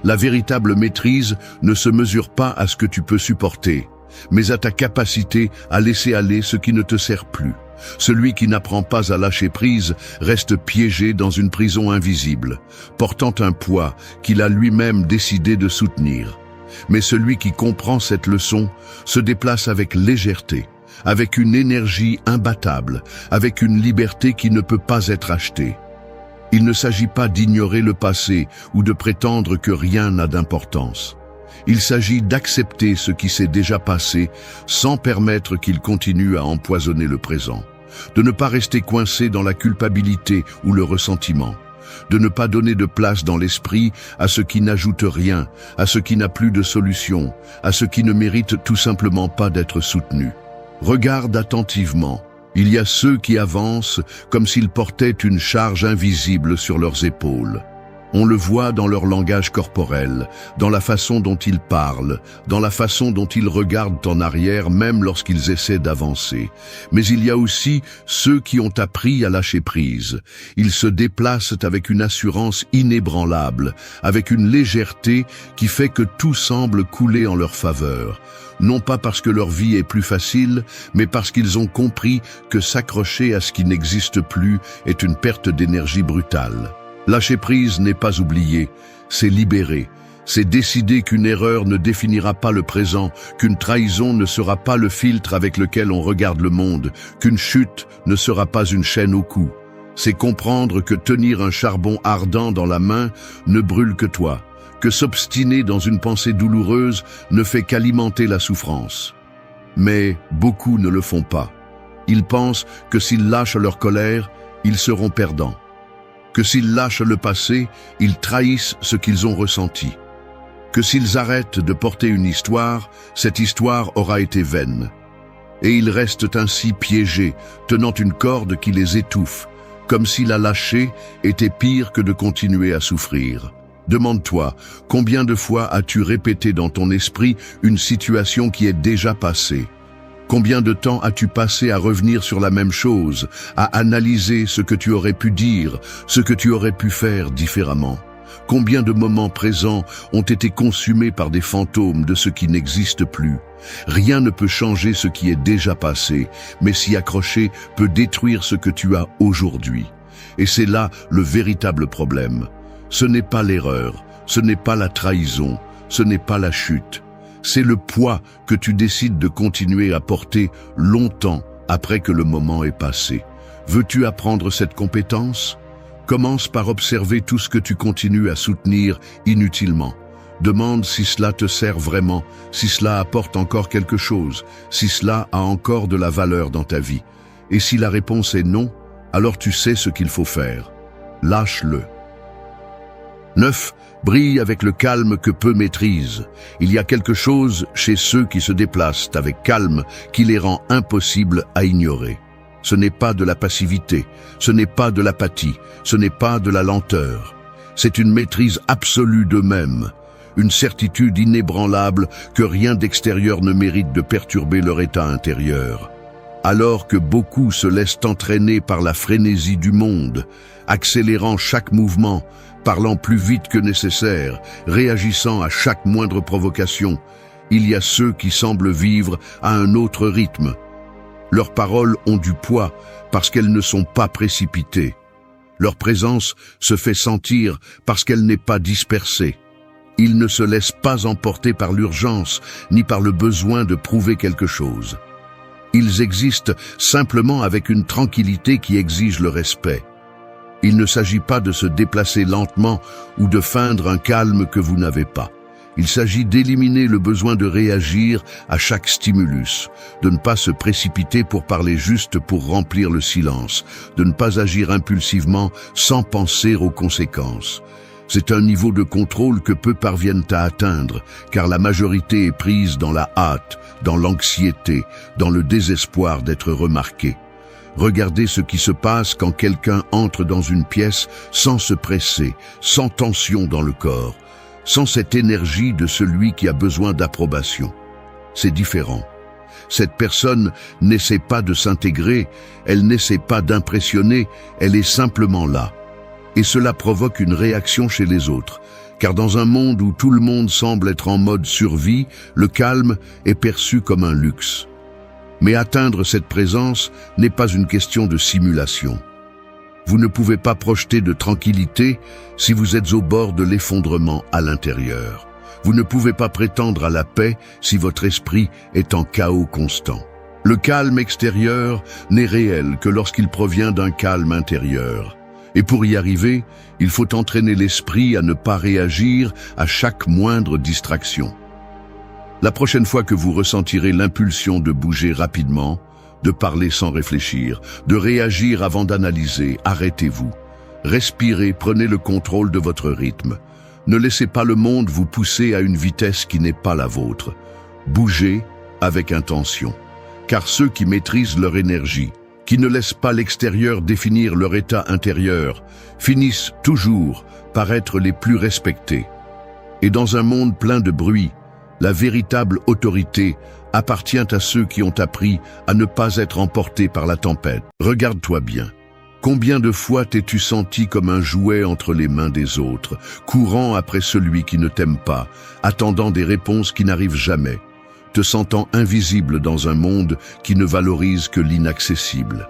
La véritable maîtrise ne se mesure pas à ce que tu peux supporter, mais à ta capacité à laisser aller ce qui ne te sert plus. Celui qui n'apprend pas à lâcher prise reste piégé dans une prison invisible, portant un poids qu'il a lui-même décidé de soutenir. Mais celui qui comprend cette leçon se déplace avec légèreté, avec une énergie imbattable, avec une liberté qui ne peut pas être achetée. Il ne s'agit pas d'ignorer le passé ou de prétendre que rien n'a d'importance. Il s'agit d'accepter ce qui s'est déjà passé sans permettre qu'il continue à empoisonner le présent. De ne pas rester coincé dans la culpabilité ou le ressentiment. De ne pas donner de place dans l'esprit à ce qui n'ajoute rien, à ce qui n'a plus de solution, à ce qui ne mérite tout simplement pas d'être soutenu. Regarde attentivement Il y a ceux qui avancent comme s'ils portaient une charge invisible sur leurs épaules. On le voit dans leur langage corporel, dans la façon dont ils parlent, dans la façon dont ils regardent en arrière même lorsqu'ils essaient d'avancer. Mais il y a aussi ceux qui ont appris à lâcher prise. Ils se déplacent avec une assurance inébranlable, avec une légèreté qui fait que tout semble couler en leur faveur. Non pas parce que leur vie est plus facile, mais parce qu'ils ont compris que s'accrocher à ce qui n'existe plus est une perte d'énergie brutale. Lâcher prise n'est pas oublier, c'est libérer. C'est décider qu'une erreur ne définira pas le présent, qu'une trahison ne sera pas le filtre avec lequel on regarde le monde, qu'une chute ne sera pas une chaîne au cou. C'est comprendre que tenir un charbon ardent dans la main ne brûle que toi, que s'obstiner dans une pensée douloureuse ne fait qu'alimenter la souffrance. Mais beaucoup ne le font pas. Ils pensent que s'ils lâchent leur colère, ils seront perdants. Que s'ils lâchent le passé, ils trahissent ce qu'ils ont ressenti. Que s'ils arrêtent de porter une histoire, cette histoire aura été vaine. Et ils restent ainsi piégés, tenant une corde qui les étouffe, comme si la lâcher était pire que de continuer à souffrir. Demande-toi, combien de fois as-tu répété dans ton esprit une situation qui est déjà passée ? Combien de temps as-tu passé à revenir sur la même chose, à analyser ce que tu aurais pu dire, ce que tu aurais pu faire différemment? Combien de moments présents ont été consumés par des fantômes de ce qui n'existe plus? Rien ne peut changer ce qui est déjà passé, mais s'y accrocher peut détruire ce que tu as aujourd'hui. Et c'est là le véritable problème. Ce n'est pas l'erreur, ce n'est pas la trahison, ce n'est pas la chute. C'est le poids que tu décides de continuer à porter longtemps après que le moment est passé. Veux-tu apprendre cette compétence? Commence par observer tout ce que tu continues à soutenir inutilement. Demande si cela te sert vraiment, si cela apporte encore quelque chose, si cela a encore de la valeur dans ta vie. Et si la réponse est non, alors tu sais ce qu'il faut faire. Lâche-le. 9. Brille avec le calme que peu maîtrisent. Il y a quelque chose chez ceux qui se déplacent avec calme qui les rend impossibles à ignorer. Ce n'est pas de la passivité, ce n'est pas de l'apathie, ce n'est pas de la lenteur. C'est une maîtrise absolue d'eux-mêmes, une certitude inébranlable que rien d'extérieur ne mérite de perturber leur état intérieur. Alors que beaucoup se laissent entraîner par la frénésie du monde, accélérant chaque mouvement, parlant plus vite que nécessaire, réagissant à chaque moindre provocation, il y a ceux qui semblent vivre à un autre rythme. Leurs paroles ont du poids parce qu'elles ne sont pas précipitées. Leur présence se fait sentir parce qu'elle n'est pas dispersée. Ils ne se laissent pas emporter par l'urgence ni par le besoin de prouver quelque chose. Ils existent simplement avec une tranquillité qui exige le respect. Il ne s'agit pas de se déplacer lentement ou de feindre un calme que vous n'avez pas. Il s'agit d'éliminer le besoin de réagir à chaque stimulus, de ne pas se précipiter pour parler juste pour remplir le silence, de ne pas agir impulsivement sans penser aux conséquences. C'est un niveau de contrôle que peu parviennent à atteindre, car la majorité est prise dans la hâte, dans l'anxiété, dans le désespoir d'être remarqué. Regardez ce qui se passe quand quelqu'un entre dans une pièce sans se presser, sans tension dans le corps, sans cette énergie de celui qui a besoin d'approbation. C'est différent. Cette personne n'essaie pas de s'intégrer, elle n'essaie pas d'impressionner, elle est simplement là. Et cela provoque une réaction chez les autres, car dans un monde où tout le monde semble être en mode survie, le calme est perçu comme un luxe. Mais atteindre cette présence n'est pas une question de simulation. Vous ne pouvez pas projeter de tranquillité si vous êtes au bord de l'effondrement à l'intérieur. Vous ne pouvez pas prétendre à la paix si votre esprit est en chaos constant. Le calme extérieur n'est réel que lorsqu'il provient d'un calme intérieur. Et pour y arriver, il faut entraîner l'esprit à ne pas réagir à chaque moindre distraction. La prochaine fois que vous ressentirez l'impulsion de bouger rapidement, de parler sans réfléchir, de réagir avant d'analyser, arrêtez-vous. Respirez, prenez le contrôle de votre rythme. Ne laissez pas le monde vous pousser à une vitesse qui n'est pas la vôtre. Bougez avec intention. Car ceux qui maîtrisent leur énergie, qui qui ne laissent pas l'extérieur définir leur état intérieur, finissent toujours par être les plus respectés. Et dans un monde plein de bruit, la véritable autorité appartient à ceux qui ont appris à ne pas être emportés par la tempête. Regarde-toi bien. Combien de fois t'es-tu senti comme un jouet entre les mains des autres, courant après celui qui ne t'aime pas, attendant des réponses qui n'arrivent jamais, te sentant invisible dans un monde qui ne valorise que l'inaccessible?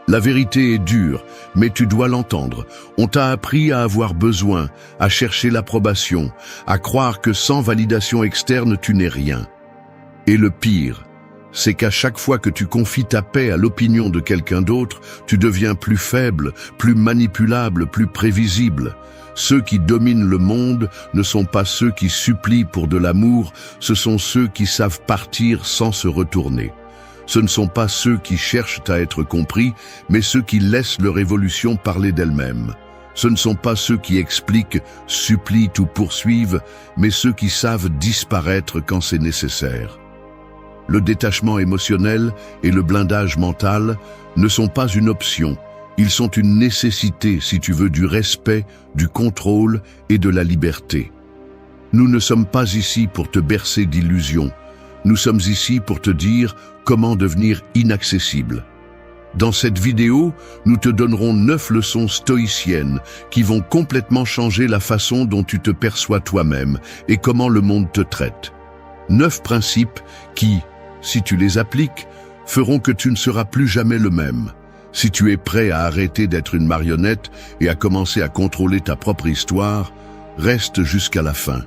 La vérité est dure, mais tu dois l'entendre. On t'a appris à avoir besoin, à chercher l'approbation, à croire que sans validation externe, tu n'es rien. Et le pire, c'est qu'à chaque fois que tu confies ta paix à l'opinion de quelqu'un d'autre, tu deviens plus faible, plus manipulable, plus prévisible. Ceux qui dominent le monde ne sont pas ceux qui supplient pour de l'amour, ce sont ceux qui savent partir sans se retourner. Ce ne sont pas ceux qui cherchent à être compris, mais ceux qui laissent leur évolution parler d'elle-même. Ce ne sont pas ceux qui expliquent, supplient ou poursuivent, mais ceux qui savent disparaître quand c'est nécessaire. Le détachement émotionnel et le blindage mental ne sont pas une option, ils sont une nécessité si tu veux du respect, du contrôle et de la liberté. Nous ne sommes pas ici pour te bercer d'illusions, nous sommes ici pour te dire comment devenir inaccessible. Dans cette vidéo, nous te donnerons 9 leçons stoïciennes qui vont complètement changer la façon dont tu te perçois toi-même et comment le monde te traite. 9 principes qui, si tu les appliques, feront que tu ne seras plus jamais le même. Si tu es prêt à arrêter d'être une marionnette et à commencer à contrôler ta propre histoire, reste jusqu'à la fin,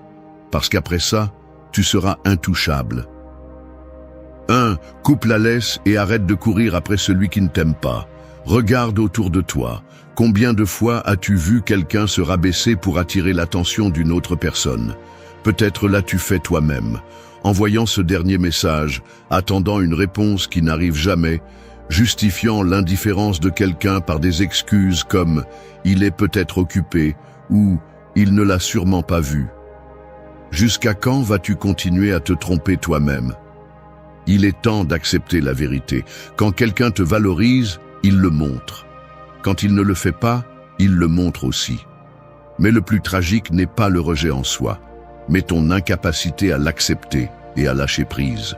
parce qu'après ça, tu seras intouchable. 1. Coupe la laisse et arrête de courir après celui qui ne t'aime pas. Regarde autour de toi. Combien de fois as-tu vu quelqu'un se rabaisser pour attirer l'attention d'une autre personne? Peut-être l'as-tu fait toi-même, en voyant ce dernier message, attendant une réponse qui n'arrive jamais, justifiant l'indifférence de quelqu'un par des excuses comme « il est peut-être occupé » ou « il ne l'a sûrement pas vu ». Jusqu'à quand vas-tu continuer à te tromper toi-même? Il est temps d'accepter la vérité. Quand quelqu'un te valorise, il le montre. Quand il ne le fait pas, il le montre aussi. Mais le plus tragique n'est pas le rejet en soi, mais ton incapacité à l'accepter et à lâcher prise.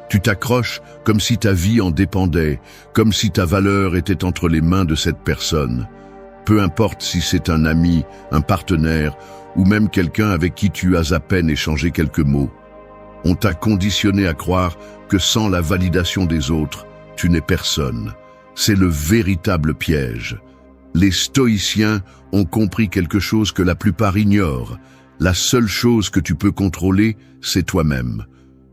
Tu t'accroches comme si ta vie en dépendait, comme si ta valeur était entre les mains de cette personne. Peu importe si c'est un ami, un partenaire, ou même quelqu'un avec qui tu as à peine échangé quelques mots. On t'a conditionné à croire que sans la validation des autres, tu n'es personne. C'est le véritable piège. Les stoïciens ont compris quelque chose que la plupart ignorent. La seule chose que tu peux contrôler, c'est toi-même.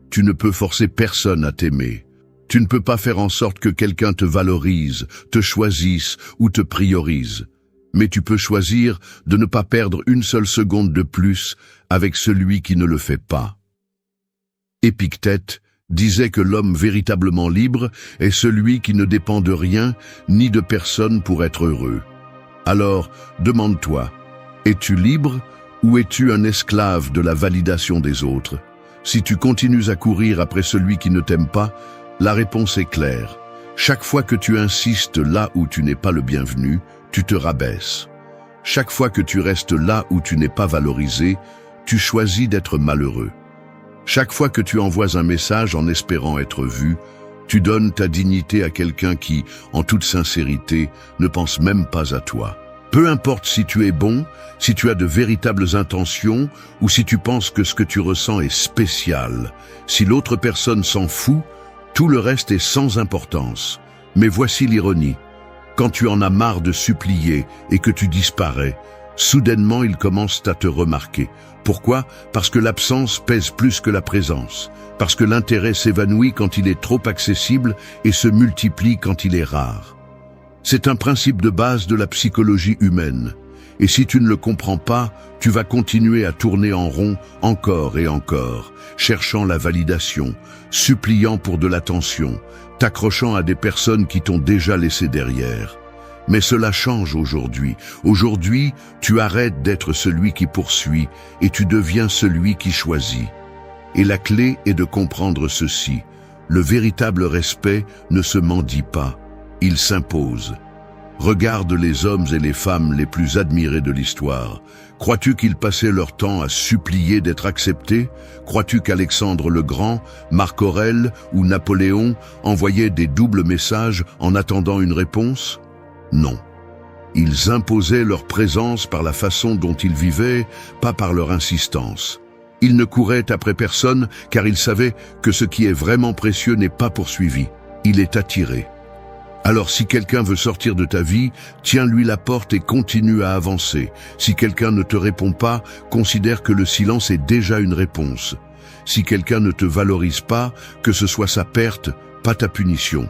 Tu ne peux forcer personne à t'aimer. Tu ne peux pas faire en sorte que quelqu'un te valorise, te choisisse ou te priorise. Mais tu peux choisir de ne pas perdre une seule seconde de plus avec celui qui ne le fait pas. Épictète disait que l'homme véritablement libre est celui qui ne dépend de rien ni de personne pour être heureux. Alors, demande-toi, es-tu libre ou es-tu un esclave de la validation des autres? Si tu continues à courir après celui qui ne t'aime pas, la réponse est claire. Chaque fois que tu insistes là où tu n'es pas le bienvenu, tu te rabaisses. Chaque fois que tu restes là où tu n'es pas valorisé, tu choisis d'être malheureux. Chaque fois que tu envoies un message en espérant être vu, tu donnes ta dignité à quelqu'un qui, en toute sincérité, ne pense même pas à toi. Peu importe si tu es bon, si tu as de véritables intentions ou si tu penses que ce que tu ressens est spécial, si l'autre personne s'en fout, tout le reste est sans importance. Mais voici l'ironie. Quand tu en as marre de supplier et que tu disparais, soudainement ils commencent à te remarquer. Pourquoi? Parce que l'absence pèse plus que la présence. Parce que l'intérêt s'évanouit quand il est trop accessible et se multiplie quand il est rare. C'est un principe de base de la psychologie humaine. Et si tu ne le comprends pas, tu vas continuer à tourner en rond encore et encore, cherchant la validation, suppliant pour de l'attention, t'accrochant à des personnes qui t'ont déjà laissé derrière. Mais cela change aujourd'hui. Aujourd'hui, tu arrêtes d'être celui qui poursuit et tu deviens celui qui choisit. Et la clé est de comprendre ceci. Le véritable respect ne se mendie pas. Il s'impose. Regarde les hommes et les femmes les plus admirés de l'histoire. Crois-tu qu'ils passaient leur temps à supplier d'être acceptés? Crois-tu qu'Alexandre le Grand, Marc Aurèle ou Napoléon envoyaient des doubles messages en attendant une réponse? Non. Ils imposaient leur présence par la façon dont ils vivaient, pas par leur insistance. Ils ne couraient après personne car ils savaient que ce qui est vraiment précieux n'est pas poursuivi, il est attiré. Alors si quelqu'un veut sortir de ta vie, tiens-lui la porte et continue à avancer. Si quelqu'un ne te répond pas, considère que le silence est déjà une réponse. Si quelqu'un ne te valorise pas, que ce soit sa perte, pas ta punition.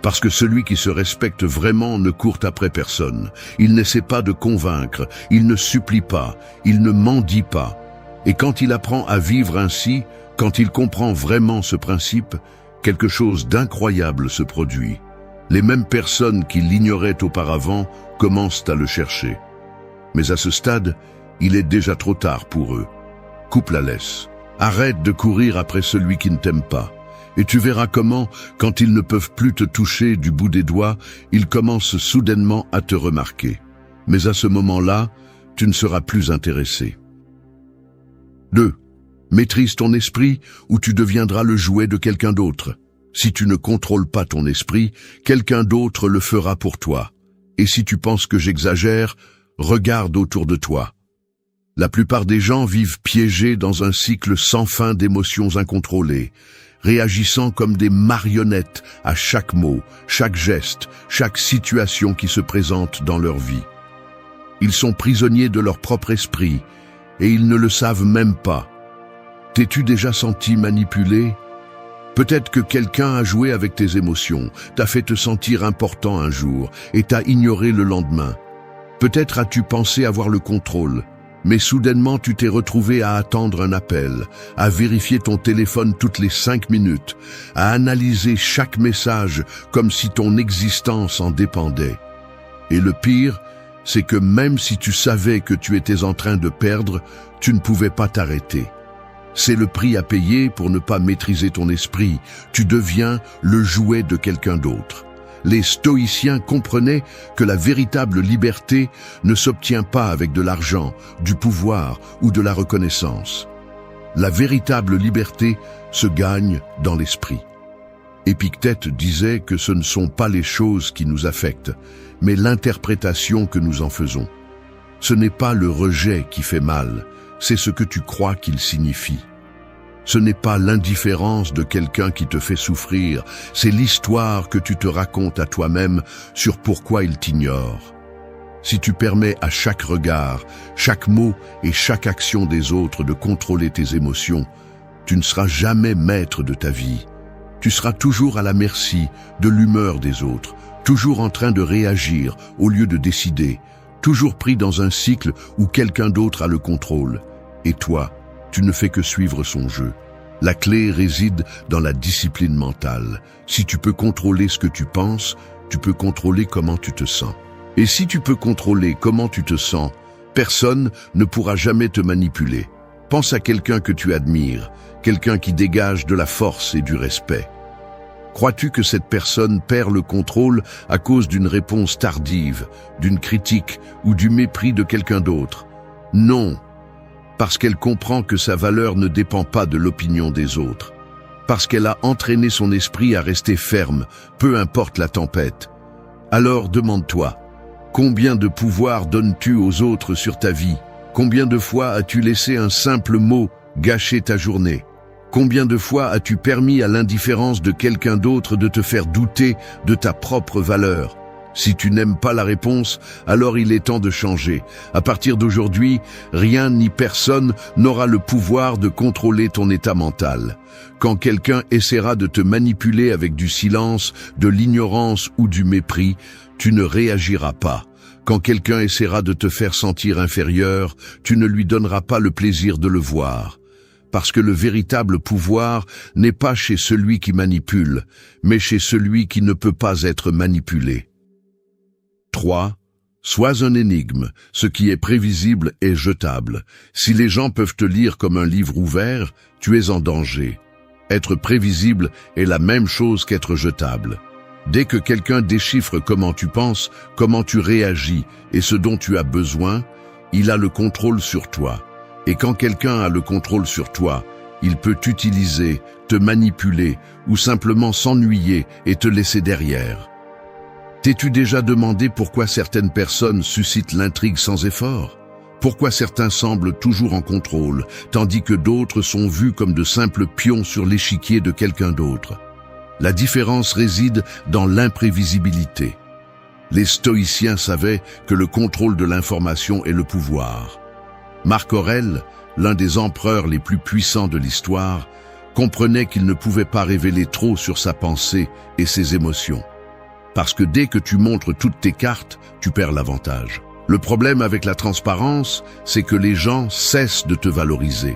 Parce que celui qui se respecte vraiment ne court après personne. Il n'essaie pas de convaincre, il ne supplie pas, il ne mendie pas. Et quand il apprend à vivre ainsi, quand il comprend vraiment ce principe, quelque chose d'incroyable se produit. Les mêmes personnes qui l'ignoraient auparavant commencent à le chercher. Mais à ce stade, il est déjà trop tard pour eux. Coupe la laisse. Arrête de courir après celui qui ne t'aime pas. Et tu verras comment, quand ils ne peuvent plus te toucher du bout des doigts, ils commencent soudainement à te remarquer. Mais à ce moment-là, tu ne seras plus intéressé. 2. Maîtrise ton esprit ou tu deviendras le jouet de quelqu'un d'autre. Si tu ne contrôles pas ton esprit, quelqu'un d'autre le fera pour toi. Et si tu penses que j'exagère, regarde autour de toi. La plupart des gens vivent piégés dans un cycle sans fin d'émotions incontrôlées, réagissant comme des marionnettes à chaque mot, chaque geste, chaque situation qui se présente dans leur vie. Ils sont prisonniers de leur propre esprit et ils ne le savent même pas. T'es-tu déjà senti manipulé? Peut-être que quelqu'un a joué avec tes émotions, t'a fait te sentir important un jour et t'a ignoré le lendemain. Peut-être as-tu pensé avoir le contrôle, mais soudainement tu t'es retrouvé à attendre un appel, à vérifier ton téléphone toutes les 5 minutes, à analyser chaque message comme si ton existence en dépendait. Et le pire, c'est que même si tu savais que tu étais en train de perdre, tu ne pouvais pas t'arrêter. C'est le prix à payer pour ne pas maîtriser ton esprit. Tu deviens le jouet de quelqu'un d'autre. Les stoïciens comprenaient que la véritable liberté ne s'obtient pas avec de l'argent, du pouvoir ou de la reconnaissance. La véritable liberté se gagne dans l'esprit. Épictète disait que ce ne sont pas les choses qui nous affectent, mais l'interprétation que nous en faisons. Ce n'est pas le rejet qui fait mal, c'est ce que tu crois qu'il signifie. Ce n'est pas l'indifférence de quelqu'un qui te fait souffrir, c'est l'histoire que tu te racontes à toi-même sur pourquoi il t'ignore. Si tu permets à chaque regard, chaque mot et chaque action des autres de contrôler tes émotions, tu ne seras jamais maître de ta vie. Tu seras toujours à la merci de l'humeur des autres, toujours en train de réagir au lieu de décider, toujours pris dans un cycle où quelqu'un d'autre a le contrôle. Et toi, tu ne fais que suivre son jeu. La clé réside dans la discipline mentale. Si tu peux contrôler ce que tu penses, tu peux contrôler comment tu te sens. Et si tu peux contrôler comment tu te sens, personne ne pourra jamais te manipuler. Pense à quelqu'un que tu admires, quelqu'un qui dégage de la force et du respect. Crois-tu que cette personne perd le contrôle à cause d'une réponse tardive, d'une critique ou du mépris de quelqu'un d'autre? Non. Parce qu'elle comprend que sa valeur ne dépend pas de l'opinion des autres. Parce qu'elle a entraîné son esprit à rester ferme, peu importe la tempête. Alors demande-toi, combien de pouvoir donnes-tu aux autres sur ta vie? Combien de fois as-tu laissé un simple mot gâcher ta journée? Combien de fois as-tu permis à l'indifférence de quelqu'un d'autre de te faire douter de ta propre valeur? Si tu n'aimes pas la réponse, alors il est temps de changer. À partir d'aujourd'hui, rien ni personne n'aura le pouvoir de contrôler ton état mental. Quand quelqu'un essaiera de te manipuler avec du silence, de l'ignorance ou du mépris, tu ne réagiras pas. Quand quelqu'un essaiera de te faire sentir inférieur, tu ne lui donneras pas le plaisir de le voir. Parce que le véritable pouvoir n'est pas chez celui qui manipule, mais chez celui qui ne peut pas être manipulé. 3. Sois un énigme. Ce qui est prévisible est jetable. Si les gens peuvent te lire comme un livre ouvert, tu es en danger. Être prévisible est la même chose qu'être jetable. Dès que quelqu'un déchiffre comment tu penses, comment tu réagis et ce dont tu as besoin, il a le contrôle sur toi. Et quand quelqu'un a le contrôle sur toi, il peut t'utiliser, te manipuler ou simplement s'ennuyer et te laisser derrière. T'es-tu déjà demandé pourquoi certaines personnes suscitent l'intrigue sans effort? Pourquoi certains semblent toujours en contrôle, tandis que d'autres sont vus comme de simples pions sur l'échiquier de quelqu'un d'autre? La différence réside dans l'imprévisibilité. Les stoïciens savaient que le contrôle de l'information est le pouvoir. Marc Aurèle, l'un des empereurs les plus puissants de l'histoire, comprenait qu'il ne pouvait pas révéler trop sur sa pensée et ses émotions. Parce que dès que tu montres toutes tes cartes, tu perds l'avantage. Le problème avec la transparence, c'est que les gens cessent de te valoriser.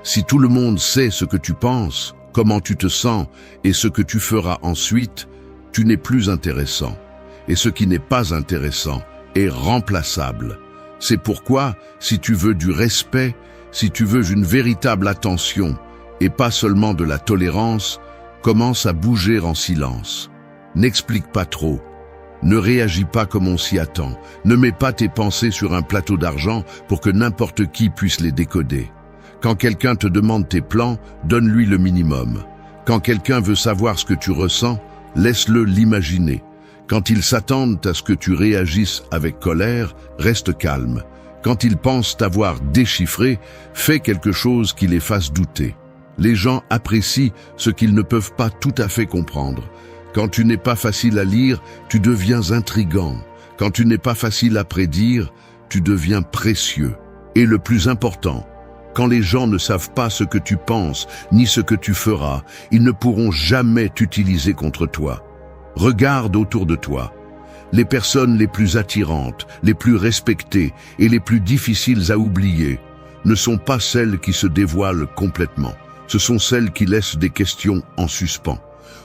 Si tout le monde sait ce que tu penses, comment tu te sens et ce que tu feras ensuite, tu n'es plus intéressant. Et ce qui n'est pas intéressant est remplaçable. C'est pourquoi, si tu veux du respect, si tu veux une véritable attention et pas seulement de la tolérance, commence à bouger en silence. N'explique pas trop. Ne réagis pas comme on s'y attend. Ne mets pas tes pensées sur un plateau d'argent pour que n'importe qui puisse les décoder. Quand quelqu'un te demande tes plans, donne-lui le minimum. Quand quelqu'un veut savoir ce que tu ressens, laisse-le l'imaginer. Quand ils s'attendent à ce que tu réagisses avec colère, reste calme. Quand ils pensent t'avoir déchiffré, fais quelque chose qui les fasse douter. Les gens apprécient ce qu'ils ne peuvent pas tout à fait comprendre. Quand tu n'es pas facile à lire, tu deviens intrigant. Quand tu n'es pas facile à prédire, tu deviens précieux. Et le plus important, quand les gens ne savent pas ce que tu penses, ni ce que tu feras, ils ne pourront jamais t'utiliser contre toi. Regarde autour de toi. Les personnes les plus attirantes, les plus respectées et les plus difficiles à oublier ne sont pas celles qui se dévoilent complètement. Ce sont celles qui laissent des questions en suspens.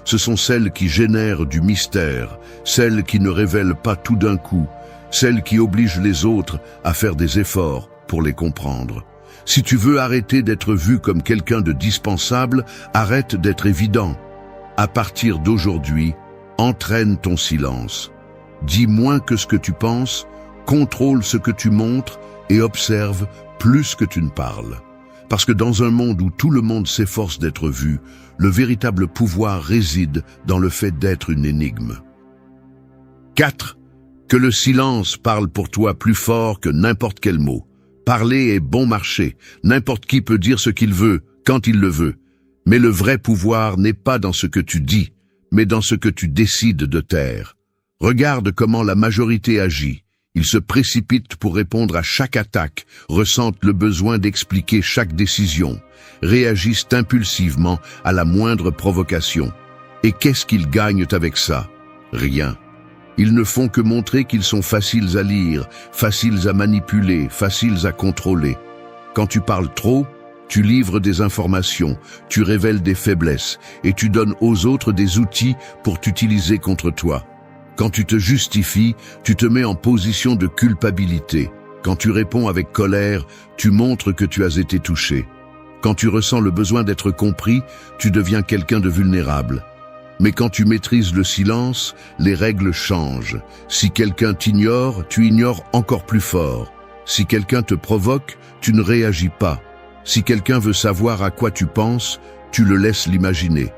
Ce sont celles qui génèrent du mystère, celles qui ne révèlent pas tout d'un coup, celles qui obligent les autres à faire des efforts pour les comprendre. Si tu veux arrêter d'être vu comme quelqu'un de dispensable, arrête d'être évident. À partir d'aujourd'hui, entraîne ton silence. Dis moins que ce que tu penses, contrôle ce que tu montres et observe plus que tu ne parles. Parce que dans un monde où tout le monde s'efforce d'être vu, le véritable pouvoir réside dans le fait d'être une énigme. 4. Que le silence parle pour toi plus fort que n'importe quel mot. Parler est bon marché. N'importe qui peut dire ce qu'il veut, quand il le veut. Mais le vrai pouvoir n'est pas dans ce que tu dis, mais dans ce que tu décides de taire. Regarde comment la majorité agit. Ils se précipitent pour répondre à chaque attaque, ressentent le besoin d'expliquer chaque décision, réagissent impulsivement à la moindre provocation. Et qu'est-ce qu'ils gagnent avec ça? Rien. Ils ne font que montrer qu'ils sont faciles à lire, faciles à manipuler, faciles à contrôler. Quand tu parles trop, tu livres des informations, tu révèles des faiblesses et tu donnes aux autres des outils pour t'utiliser contre toi. Quand tu te justifies, tu te mets en position de culpabilité. Quand tu réponds avec colère, tu montres que tu as été touché. Quand tu ressens le besoin d'être compris, tu deviens quelqu'un de vulnérable. Mais quand tu maîtrises le silence, les règles changent. Si quelqu'un t'ignore, tu ignores encore plus fort. Si quelqu'un te provoque, tu ne réagis pas. Si quelqu'un veut savoir à quoi tu penses, tu le laisses l'imaginer.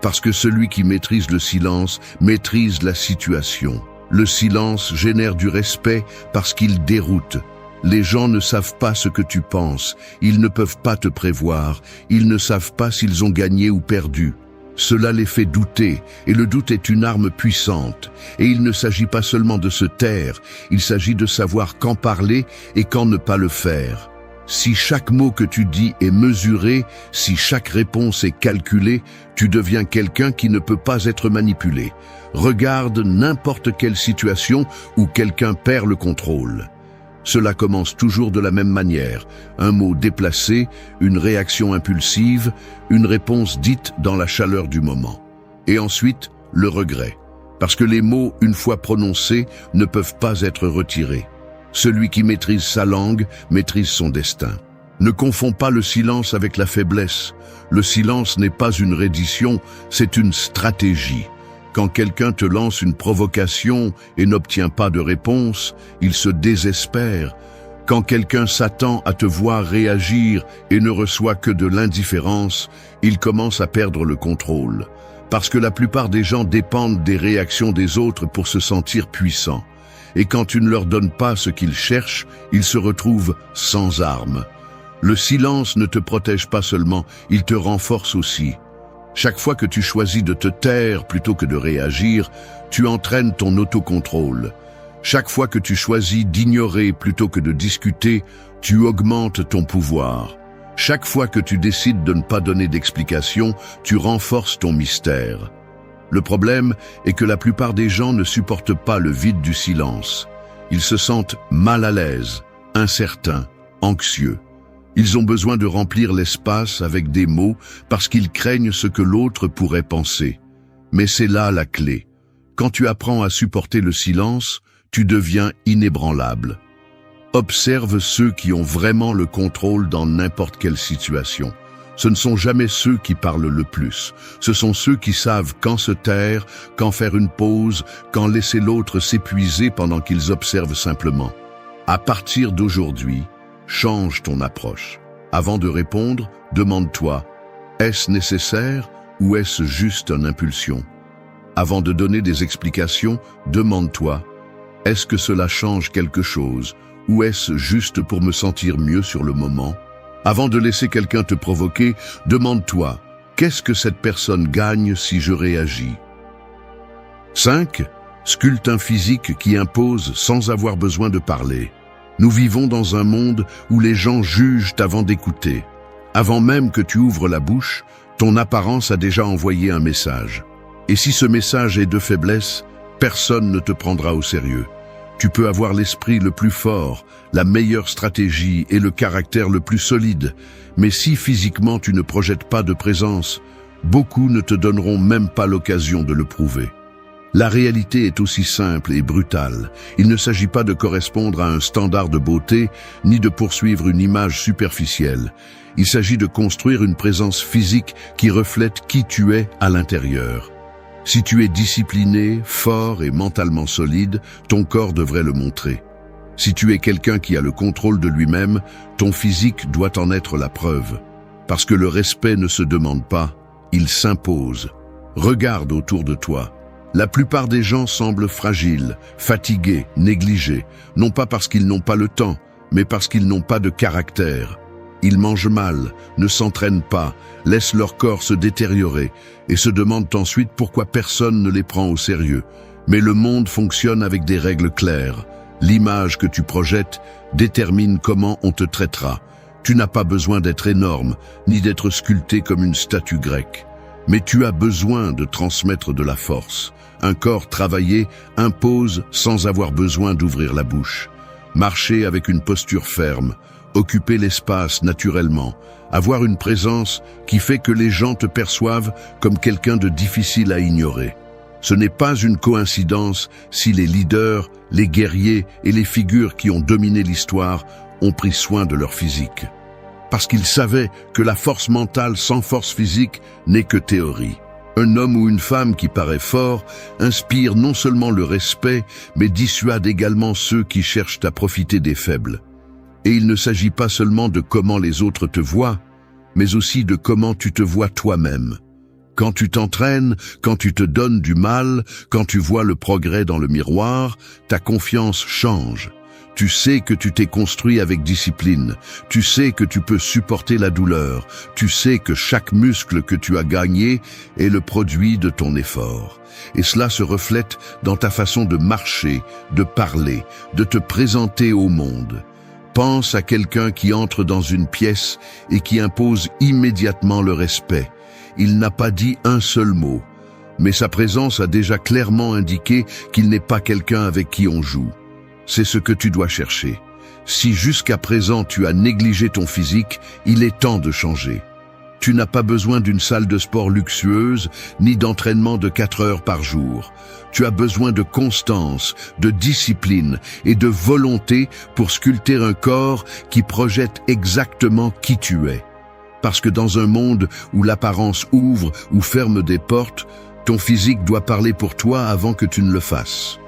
Parce que celui qui maîtrise le silence maîtrise la situation. Le silence génère du respect parce qu'il déroute. Les gens ne savent pas ce que tu penses, ils ne peuvent pas te prévoir, ils ne savent pas s'ils ont gagné ou perdu. Cela les fait douter, et le doute est une arme puissante. Et il ne s'agit pas seulement de se taire, il s'agit de savoir quand parler et quand ne pas le faire. Si chaque mot que tu dis est mesuré, si chaque réponse est calculée, tu deviens quelqu'un qui ne peut pas être manipulé. Regarde n'importe quelle situation où quelqu'un perd le contrôle. Cela commence toujours de la même manière. Un mot déplacé, une réaction impulsive, une réponse dite dans la chaleur du moment. Et ensuite, le regret. Parce que les mots, une fois prononcés, ne peuvent pas être retirés. Celui qui maîtrise sa langue maîtrise son destin. Ne confonds pas le silence avec la faiblesse. Le silence n'est pas une reddition, c'est une stratégie. Quand quelqu'un te lance une provocation et n'obtient pas de réponse, il se désespère. Quand quelqu'un s'attend à te voir réagir et ne reçoit que de l'indifférence, il commence à perdre le contrôle. Parce que la plupart des gens dépendent des réactions des autres pour se sentir puissants. Et quand tu ne leur donnes pas ce qu'ils cherchent, ils se retrouvent sans armes. Le silence ne te protège pas seulement, il te renforce aussi. Chaque fois que tu choisis de te taire plutôt que de réagir, tu entraînes ton autocontrôle. Chaque fois que tu choisis d'ignorer plutôt que de discuter, tu augmentes ton pouvoir. Chaque fois que tu décides de ne pas donner d'explication, tu renforces ton mystère. Le problème est que la plupart des gens ne supportent pas le vide du silence. Ils se sentent mal à l'aise, incertains, anxieux. Ils ont besoin de remplir l'espace avec des mots parce qu'ils craignent ce que l'autre pourrait penser. Mais c'est là la clé. Quand tu apprends à supporter le silence, tu deviens inébranlable. Observe ceux qui ont vraiment le contrôle dans n'importe quelle situation. Ce ne sont jamais ceux qui parlent le plus. Ce sont ceux qui savent quand se taire, quand faire une pause, quand laisser l'autre s'épuiser pendant qu'ils observent simplement. À partir d'aujourd'hui, change ton approche. Avant de répondre, demande-toi, est-ce nécessaire ou est-ce juste une impulsion? Avant de donner des explications, demande-toi, est-ce que cela change quelque chose ou est-ce juste pour me sentir mieux sur le moment? Avant de laisser quelqu'un te provoquer, demande-toi, qu'est-ce que cette personne gagne si je réagis? 5. Sculpte un physique qui impose sans avoir besoin de parler. Nous vivons dans un monde où les gens jugent avant d'écouter. Avant même que tu ouvres la bouche, ton apparence a déjà envoyé un message. Et si ce message est de faiblesse, personne ne te prendra au sérieux. Tu peux avoir l'esprit le plus fort, la meilleure stratégie et le caractère le plus solide, mais si physiquement tu ne projettes pas de présence, beaucoup ne te donneront même pas l'occasion de le prouver. La réalité est aussi simple et brutale. Il ne s'agit pas de correspondre à un standard de beauté, ni de poursuivre une image superficielle. Il s'agit de construire une présence physique qui reflète qui tu es à l'intérieur. Si tu es discipliné, fort et mentalement solide, ton corps devrait le montrer. Si tu es quelqu'un qui a le contrôle de lui-même, ton physique doit en être la preuve. Parce que le respect ne se demande pas, il s'impose. Regarde autour de toi. La plupart des gens semblent fragiles, fatigués, négligés, non pas parce qu'ils n'ont pas le temps, mais parce qu'ils n'ont pas de caractère. Ils mangent mal, ne s'entraînent pas, laissent leur corps se détériorer et se demandent ensuite pourquoi personne ne les prend au sérieux. Mais le monde fonctionne avec des règles claires. L'image que tu projettes détermine comment on te traitera. Tu n'as pas besoin d'être énorme, ni d'être sculpté comme une statue grecque. Mais tu as besoin de transmettre de la force. Un corps travaillé impose sans avoir besoin d'ouvrir la bouche. Marcher avec une posture ferme, occuper l'espace naturellement, avoir une présence qui fait que les gens te perçoivent comme quelqu'un de difficile à ignorer. Ce n'est pas une coïncidence si les leaders, les guerriers et les figures qui ont dominé l'histoire ont pris soin de leur physique. Parce qu'ils savaient que la force mentale sans force physique n'est que théorie. Un homme ou une femme qui paraît fort inspire non seulement le respect, mais dissuade également ceux qui cherchent à profiter des faibles. Et il ne s'agit pas seulement de comment les autres te voient, mais aussi de comment tu te vois toi-même. Quand tu t'entraînes, quand tu te donnes du mal, quand tu vois le progrès dans le miroir, ta confiance change. Tu sais que tu t'es construit avec discipline, tu sais que tu peux supporter la douleur, tu sais que chaque muscle que tu as gagné est le produit de ton effort. Et cela se reflète dans ta façon de marcher, de parler, de te présenter au monde. Pense à quelqu'un qui entre dans une pièce et qui impose immédiatement le respect. Il n'a pas dit un seul mot, mais sa présence a déjà clairement indiqué qu'il n'est pas quelqu'un avec qui on joue. C'est ce que tu dois chercher. Si jusqu'à présent tu as négligé ton physique, il est temps de changer. Tu n'as pas besoin d'une salle de sport luxueuse, ni d'entraînement de 4 heures par jour. Tu as besoin de constance, de discipline et de volonté pour sculpter un corps qui projette exactement qui tu es. Parce que dans un monde où l'apparence ouvre ou ferme des portes, Ton physique doit parler pour toi avant que tu ne le fasses.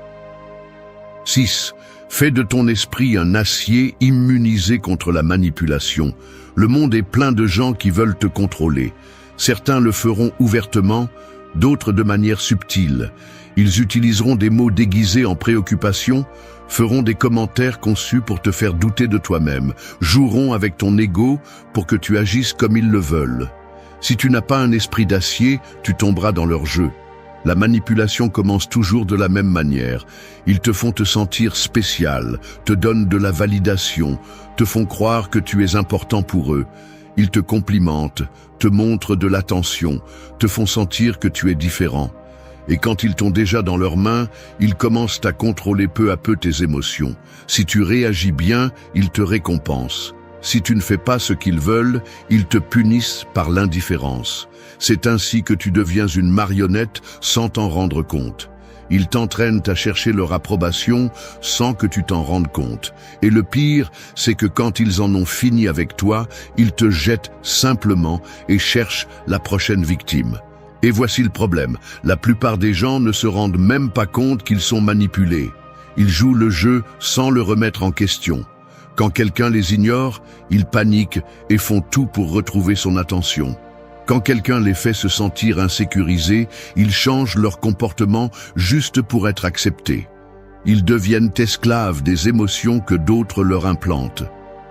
6. Fais de ton esprit un acier immunisé contre la manipulation. Le monde est plein de gens qui veulent te contrôler. Certains le feront ouvertement, d'autres de manière subtile. Ils utiliseront des mots déguisés en préoccupation, feront des commentaires conçus pour te faire douter de toi-même, joueront avec ton ego pour que tu agisses comme ils le veulent. Si tu n'as pas un esprit d'acier, tu tomberas dans leur jeu. La manipulation commence toujours de la même manière. Ils te font te sentir spécial, te donnent de la validation, te font croire que tu es important pour eux. Ils te complimentent, te montrent de l'attention, te font sentir que tu es différent. Et quand ils t'ont déjà dans leurs mains, ils commencent à contrôler peu à peu tes émotions. Si tu réagis bien, ils te récompensent. Si tu ne fais pas ce qu'ils veulent, ils te punissent par l'indifférence. C'est ainsi que tu deviens une marionnette sans t'en rendre compte. Ils t'entraînent à chercher leur approbation sans que tu t'en rendes compte. Et le pire, c'est que quand ils en ont fini avec toi, ils te jettent simplement et cherchent la prochaine victime. Et voici le problème, la plupart des gens ne se rendent même pas compte qu'ils sont manipulés. Ils jouent le jeu sans le remettre en question. Quand quelqu'un les ignore, ils paniquent et font tout pour retrouver son attention. Quand quelqu'un les fait se sentir insécurisés, ils changent leur comportement juste pour être acceptés. Ils deviennent esclaves des émotions que d'autres leur implantent.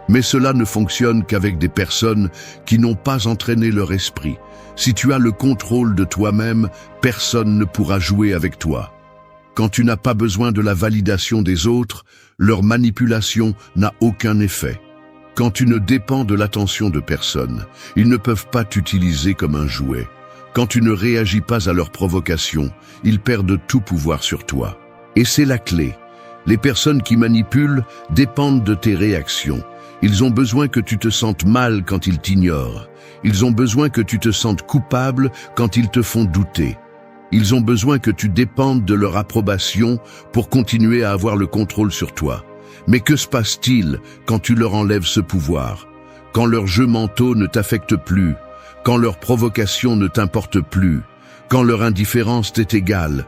Mais cela ne fonctionne qu'avec des personnes qui n'ont pas entraîné leur esprit. Si tu as le contrôle de toi-même, personne ne pourra jouer avec toi. Quand tu n'as pas besoin de la validation des autres, leur manipulation n'a aucun effet. Quand tu ne dépends de l'attention de personne, ils ne peuvent pas t'utiliser comme un jouet. Quand tu ne réagis pas à leurs provocations, ils perdent tout pouvoir sur toi. Et c'est la clé. Les personnes qui manipulent dépendent de tes réactions. Ils ont besoin que tu te sentes mal quand ils t'ignorent. Ils ont besoin que tu te sentes coupable quand ils te font douter. Ils ont besoin que tu dépendes de leur approbation pour continuer à avoir le contrôle sur toi. Mais que se passe-t-il quand tu leur enlèves ce pouvoir? Quand leurs jeux mentaux ne t'affectent plus? Quand leur provocation ne t'importe plus? Quand leur indifférence t'est égale?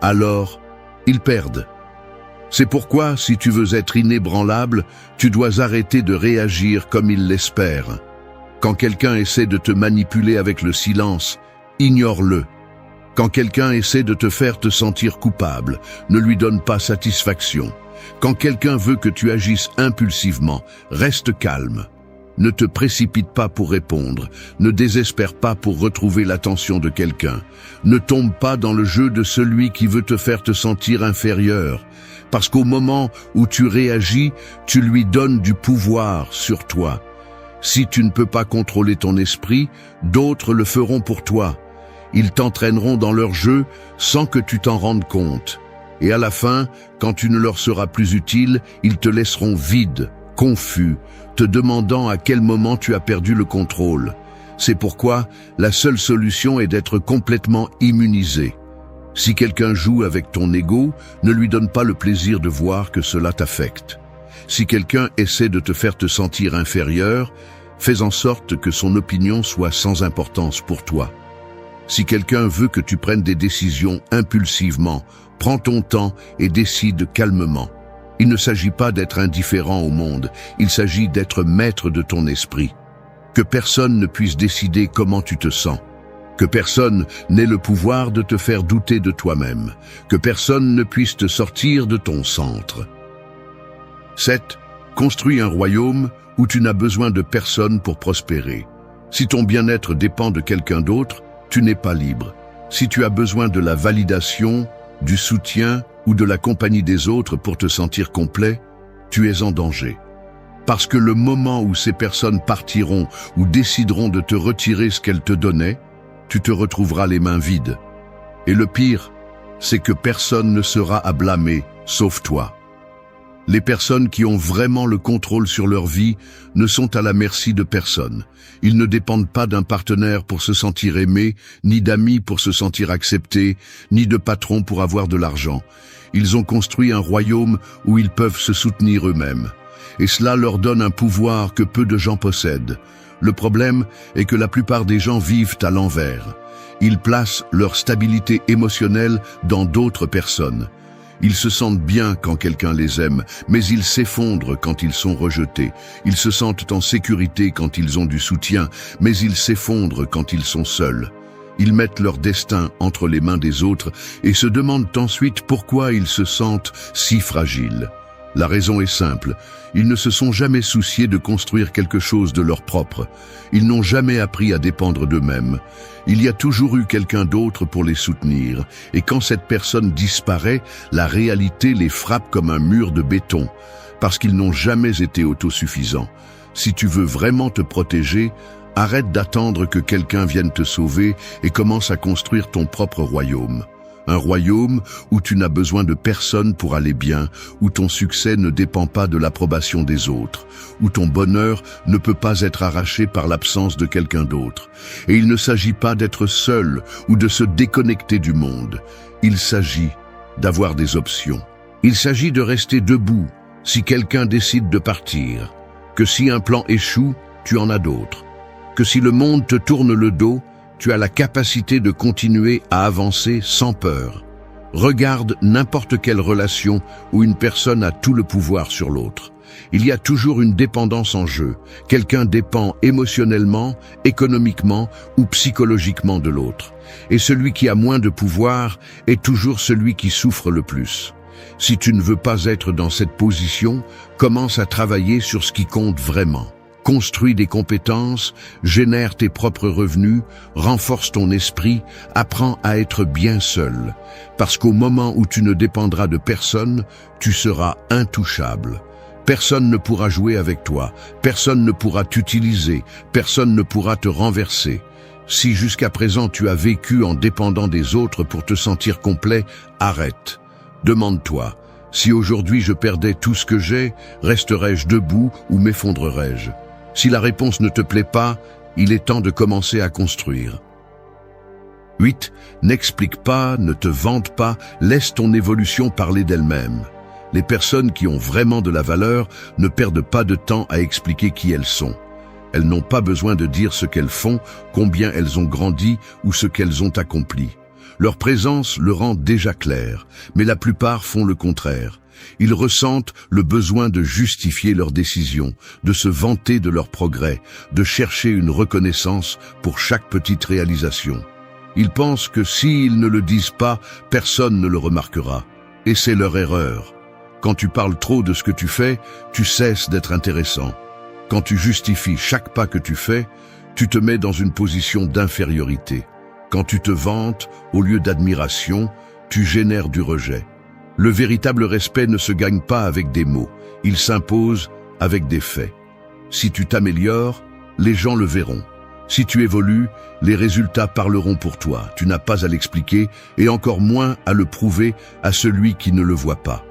Alors, ils perdent. C'est pourquoi, si tu veux être inébranlable, tu dois arrêter de réagir comme ils l'espèrent. Quand quelqu'un essaie de te manipuler avec le silence, ignore-le. Quand quelqu'un essaie de te faire te sentir coupable, ne lui donne pas satisfaction. Quand quelqu'un veut que tu agisses impulsivement, reste calme. Ne te précipite pas pour répondre, ne désespère pas pour retrouver l'attention de quelqu'un. Ne tombe pas dans le jeu de celui qui veut te faire te sentir inférieur, parce qu'au moment où tu réagis, tu lui donnes du pouvoir sur toi. Si tu ne peux pas contrôler ton esprit, d'autres le feront pour toi. Ils t'entraîneront dans leur jeu sans que tu t'en rendes compte. Et à la fin, quand tu ne leur seras plus utile, ils te laisseront vide, confus, te demandant à quel moment tu as perdu le contrôle. C'est pourquoi la seule solution est d'être complètement immunisé. Si quelqu'un joue avec ton ego, ne lui donne pas le plaisir de voir que cela t'affecte. Si quelqu'un essaie de te faire te sentir inférieur, fais en sorte que son opinion soit sans importance pour toi. Si quelqu'un veut que tu prennes des décisions impulsivement, prends ton temps et décide calmement. Il ne s'agit pas d'être indifférent au monde, il s'agit d'être maître de ton esprit. Que personne ne puisse décider comment tu te sens. Que personne n'ait le pouvoir de te faire douter de toi-même. Que personne ne puisse te sortir de ton centre. 7. Construis un royaume où tu n'as besoin de personne pour prospérer. Si ton bien-être dépend de quelqu'un d'autre, tu n'es pas libre. Si tu as besoin de la validation, du soutien ou de la compagnie des autres pour te sentir complet, tu es en danger. Parce que le moment où ces personnes partiront ou décideront de te retirer ce qu'elles te donnaient, tu te retrouveras les mains vides. Et le pire, c'est que personne ne sera à blâmer, sauf toi. Les personnes qui ont vraiment le contrôle sur leur vie ne sont à la merci de personne. Ils ne dépendent pas d'un partenaire pour se sentir aimé, ni d'amis pour se sentir acceptés, ni de patrons pour avoir de l'argent. Ils ont construit un royaume où ils peuvent se soutenir eux-mêmes. et cela leur donne un pouvoir que peu de gens possèdent. Le problème est que la plupart des gens vivent à l'envers. Ils placent leur stabilité émotionnelle dans d'autres personnes. Ils se sentent bien quand quelqu'un les aime, mais ils s'effondrent quand ils sont rejetés. Ils se sentent en sécurité quand ils ont du soutien, mais ils s'effondrent quand ils sont seuls. Ils mettent leur destin entre les mains des autres et se demandent ensuite pourquoi ils se sentent si fragiles. La raison est simple, ils ne se sont jamais souciés de construire quelque chose de leur propre. Ils n'ont jamais appris à dépendre d'eux-mêmes. Il y a toujours eu quelqu'un d'autre pour les soutenir, et quand cette personne disparaît, la réalité les frappe comme un mur de béton, parce qu'ils n'ont jamais été autosuffisants. Si tu veux vraiment te protéger, arrête d'attendre que quelqu'un vienne te sauver et commence à construire ton propre royaume. Un royaume où tu n'as besoin de personne pour aller bien, où ton succès ne dépend pas de l'approbation des autres, où ton bonheur ne peut pas être arraché par l'absence de quelqu'un d'autre. Et il ne s'agit pas d'être seul ou de se déconnecter du monde. Il s'agit d'avoir des options. Il s'agit de rester debout si quelqu'un décide de partir, que si un plan échoue, tu en as d'autres, que si le monde te tourne le dos, tu as la capacité de continuer à avancer sans peur. Regarde n'importe quelle relation où une personne a tout le pouvoir sur l'autre. Il y a toujours une dépendance en jeu. Quelqu'un dépend émotionnellement, économiquement ou psychologiquement de l'autre. Et celui qui a moins de pouvoir est toujours celui qui souffre le plus. Si tu ne veux pas être dans cette position, commence à travailler sur ce qui compte vraiment. Construis des compétences, génère tes propres revenus, renforce ton esprit, apprends à être bien seul. Parce qu'au moment où tu ne dépendras de personne, tu seras intouchable. Personne ne pourra jouer avec toi, personne ne pourra t'utiliser, personne ne pourra te renverser. Si jusqu'à présent tu as vécu en dépendant des autres pour te sentir complet, arrête. Demande-toi, si aujourd'hui je perdais tout ce que j'ai, resterais-je debout ou m'effondrerais-je ? Si la réponse ne te plaît pas, il est temps de commencer à construire. 8. N'explique pas, ne te vante pas, laisse ton évolution parler d'elle-même. Les personnes qui ont vraiment de la valeur ne perdent pas de temps à expliquer qui elles sont. Elles n'ont pas besoin de dire ce qu'elles font, combien elles ont grandi ou ce qu'elles ont accompli. Leur présence le rend déjà clair, mais la plupart font le contraire. Ils ressentent le besoin de justifier leurs décisions, de se vanter de leurs progrès, de chercher une reconnaissance pour chaque petite réalisation. Ils pensent que s'ils ne le disent pas, personne ne le remarquera. Et c'est leur erreur. Quand tu parles trop de ce que tu fais, tu cesses d'être intéressant. Quand tu justifies chaque pas que tu fais, tu te mets dans une position d'infériorité. Quand tu te vantes, au lieu d'admiration, tu génères du rejet. Le véritable respect ne se gagne pas avec des mots, il s'impose avec des faits. Si tu t'améliores, les gens le verront. Si tu évolues, les résultats parleront pour toi. Tu n'as pas à l'expliquer et encore moins à le prouver à celui qui ne le voit pas.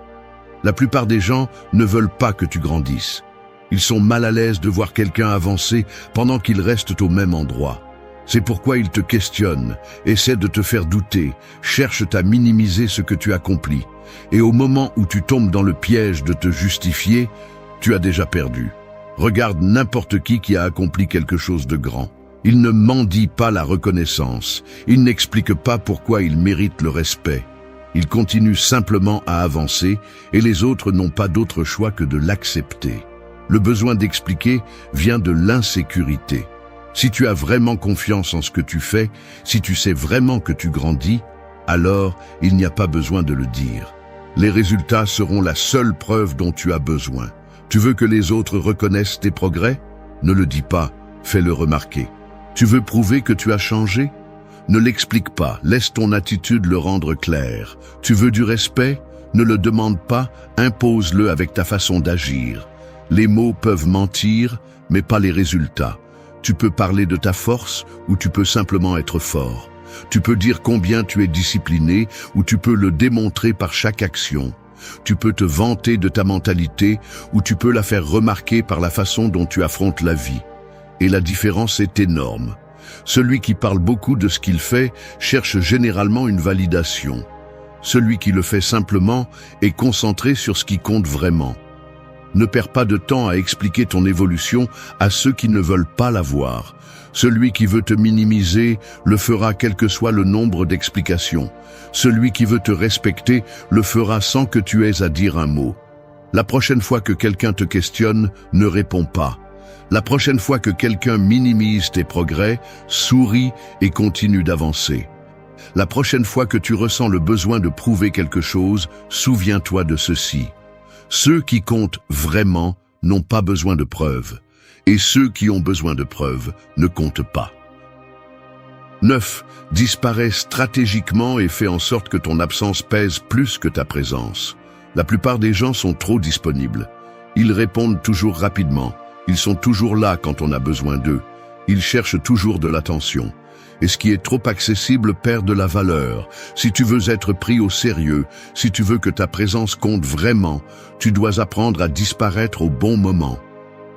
La plupart des gens ne veulent pas que tu grandisses. Ils sont mal à l'aise de voir quelqu'un avancer pendant qu'ils restent au même endroit. C'est pourquoi ils te questionnent, essaient de te faire douter, cherchent à minimiser ce que tu accomplis. Et au moment où tu tombes dans le piège de te justifier, tu as déjà perdu. Regarde n'importe qui a accompli quelque chose de grand. Il ne mendie pas la reconnaissance, il n'explique pas pourquoi il mérite le respect. Il continue simplement à avancer et les autres n'ont pas d'autre choix que de l'accepter. Le besoin d'expliquer vient de l'insécurité. Si tu as vraiment confiance en ce que tu fais, si tu sais vraiment que tu grandis, alors il n'y a pas besoin de le dire. Les résultats seront la seule preuve dont tu as besoin. Tu veux que les autres reconnaissent tes progrès? Ne le dis pas, fais-le remarquer. Tu veux prouver que tu as changé? Ne l'explique pas, laisse ton attitude le rendre clair. Tu veux du respect? Ne le demande pas, impose-le avec ta façon d'agir. Les mots peuvent mentir, mais pas les résultats. Tu peux parler de ta force ou tu peux simplement être fort. Tu peux dire combien tu es discipliné ou tu peux le démontrer par chaque action. Tu peux te vanter de ta mentalité ou tu peux la faire remarquer par la façon dont tu affrontes la vie. Et la différence est énorme. Celui qui parle beaucoup de ce qu'il fait cherche généralement une validation. Celui qui le fait simplement est concentré sur ce qui compte vraiment. Ne perds pas de temps à expliquer ton évolution à ceux qui ne veulent pas la voir. Celui qui veut te minimiser le fera quel que soit le nombre d'explications. Celui qui veut te respecter le fera sans que tu aies à dire un mot. La prochaine fois que quelqu'un te questionne, ne réponds pas. La prochaine fois que quelqu'un minimise tes progrès, souris et continue d'avancer. La prochaine fois que tu ressens le besoin de prouver quelque chose, souviens-toi de ceci. Ceux qui comptent vraiment n'ont pas besoin de preuves, et ceux qui ont besoin de preuves ne comptent pas. 9. Disparais stratégiquement et fais en sorte que ton absence pèse plus que ta présence. La plupart des gens sont trop disponibles. Ils répondent toujours rapidement. Ils sont toujours là quand on a besoin d'eux. Ils cherchent toujours de l'attention. Et ce qui est trop accessible perd de la valeur. Si tu veux être pris au sérieux, si tu veux que ta présence compte vraiment, tu dois apprendre à disparaître au bon moment.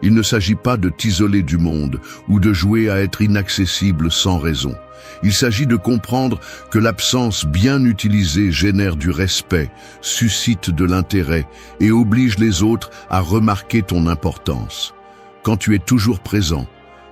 Il ne s'agit pas de t'isoler du monde ou de jouer à être inaccessible sans raison. Il s'agit de comprendre que l'absence bien utilisée génère du respect, suscite de l'intérêt et oblige les autres à remarquer ton importance. Quand tu es toujours présent,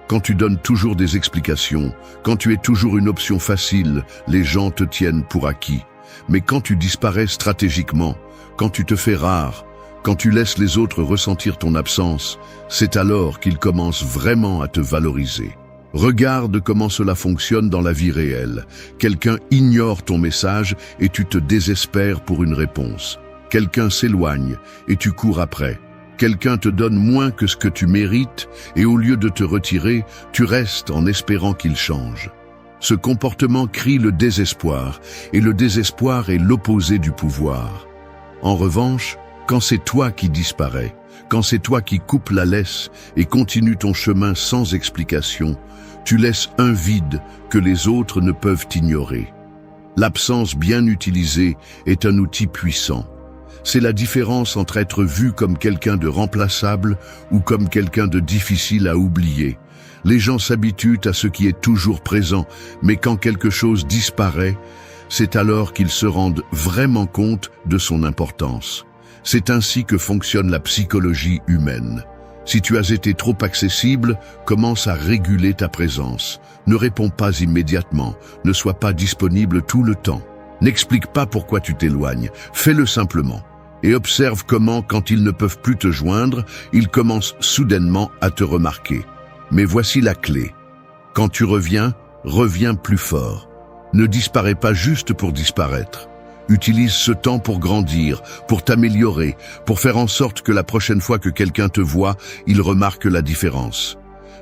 quand tu donnes toujours des explications, quand tu es toujours une option facile, les gens te tiennent pour acquis. Mais quand tu disparais stratégiquement, quand tu te fais rare, quand tu laisses les autres ressentir ton absence, c'est alors qu'ils commencent vraiment à te valoriser. Regarde comment cela fonctionne dans la vie réelle. Quelqu'un ignore ton message et tu te désespères pour une réponse. Quelqu'un s'éloigne et tu cours après. Quelqu'un te donne moins que ce que tu mérites et au lieu de te retirer, tu restes en espérant qu'il change. Ce comportement crie le désespoir et le désespoir est l'opposé du pouvoir. En revanche, quand c'est toi qui disparais, quand c'est toi qui coupes la laisse et continues ton chemin sans explication, tu laisses un vide que les autres ne peuvent ignorer. L'absence bien utilisée est un outil puissant. C'est la différence entre être vu comme quelqu'un de remplaçable ou comme quelqu'un de difficile à oublier. Les gens s'habituent à ce qui est toujours présent, mais quand quelque chose disparaît, c'est alors qu'ils se rendent vraiment compte de son importance. C'est ainsi que fonctionne la psychologie humaine. Si tu as été trop accessible, commence à réguler ta présence. Ne réponds pas immédiatement, ne sois pas disponible tout le temps. N'explique pas pourquoi tu t'éloignes, fais-le simplement. Et observe comment, quand ils ne peuvent plus te joindre, ils commencent soudainement à te remarquer. Mais voici la clé. Quand tu reviens, reviens plus fort. Ne disparais pas juste pour disparaître. Utilise ce temps pour grandir, pour t'améliorer, pour faire en sorte que la prochaine fois que quelqu'un te voit, il remarque la différence.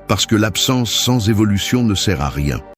Parce que l'absence sans évolution ne sert à rien.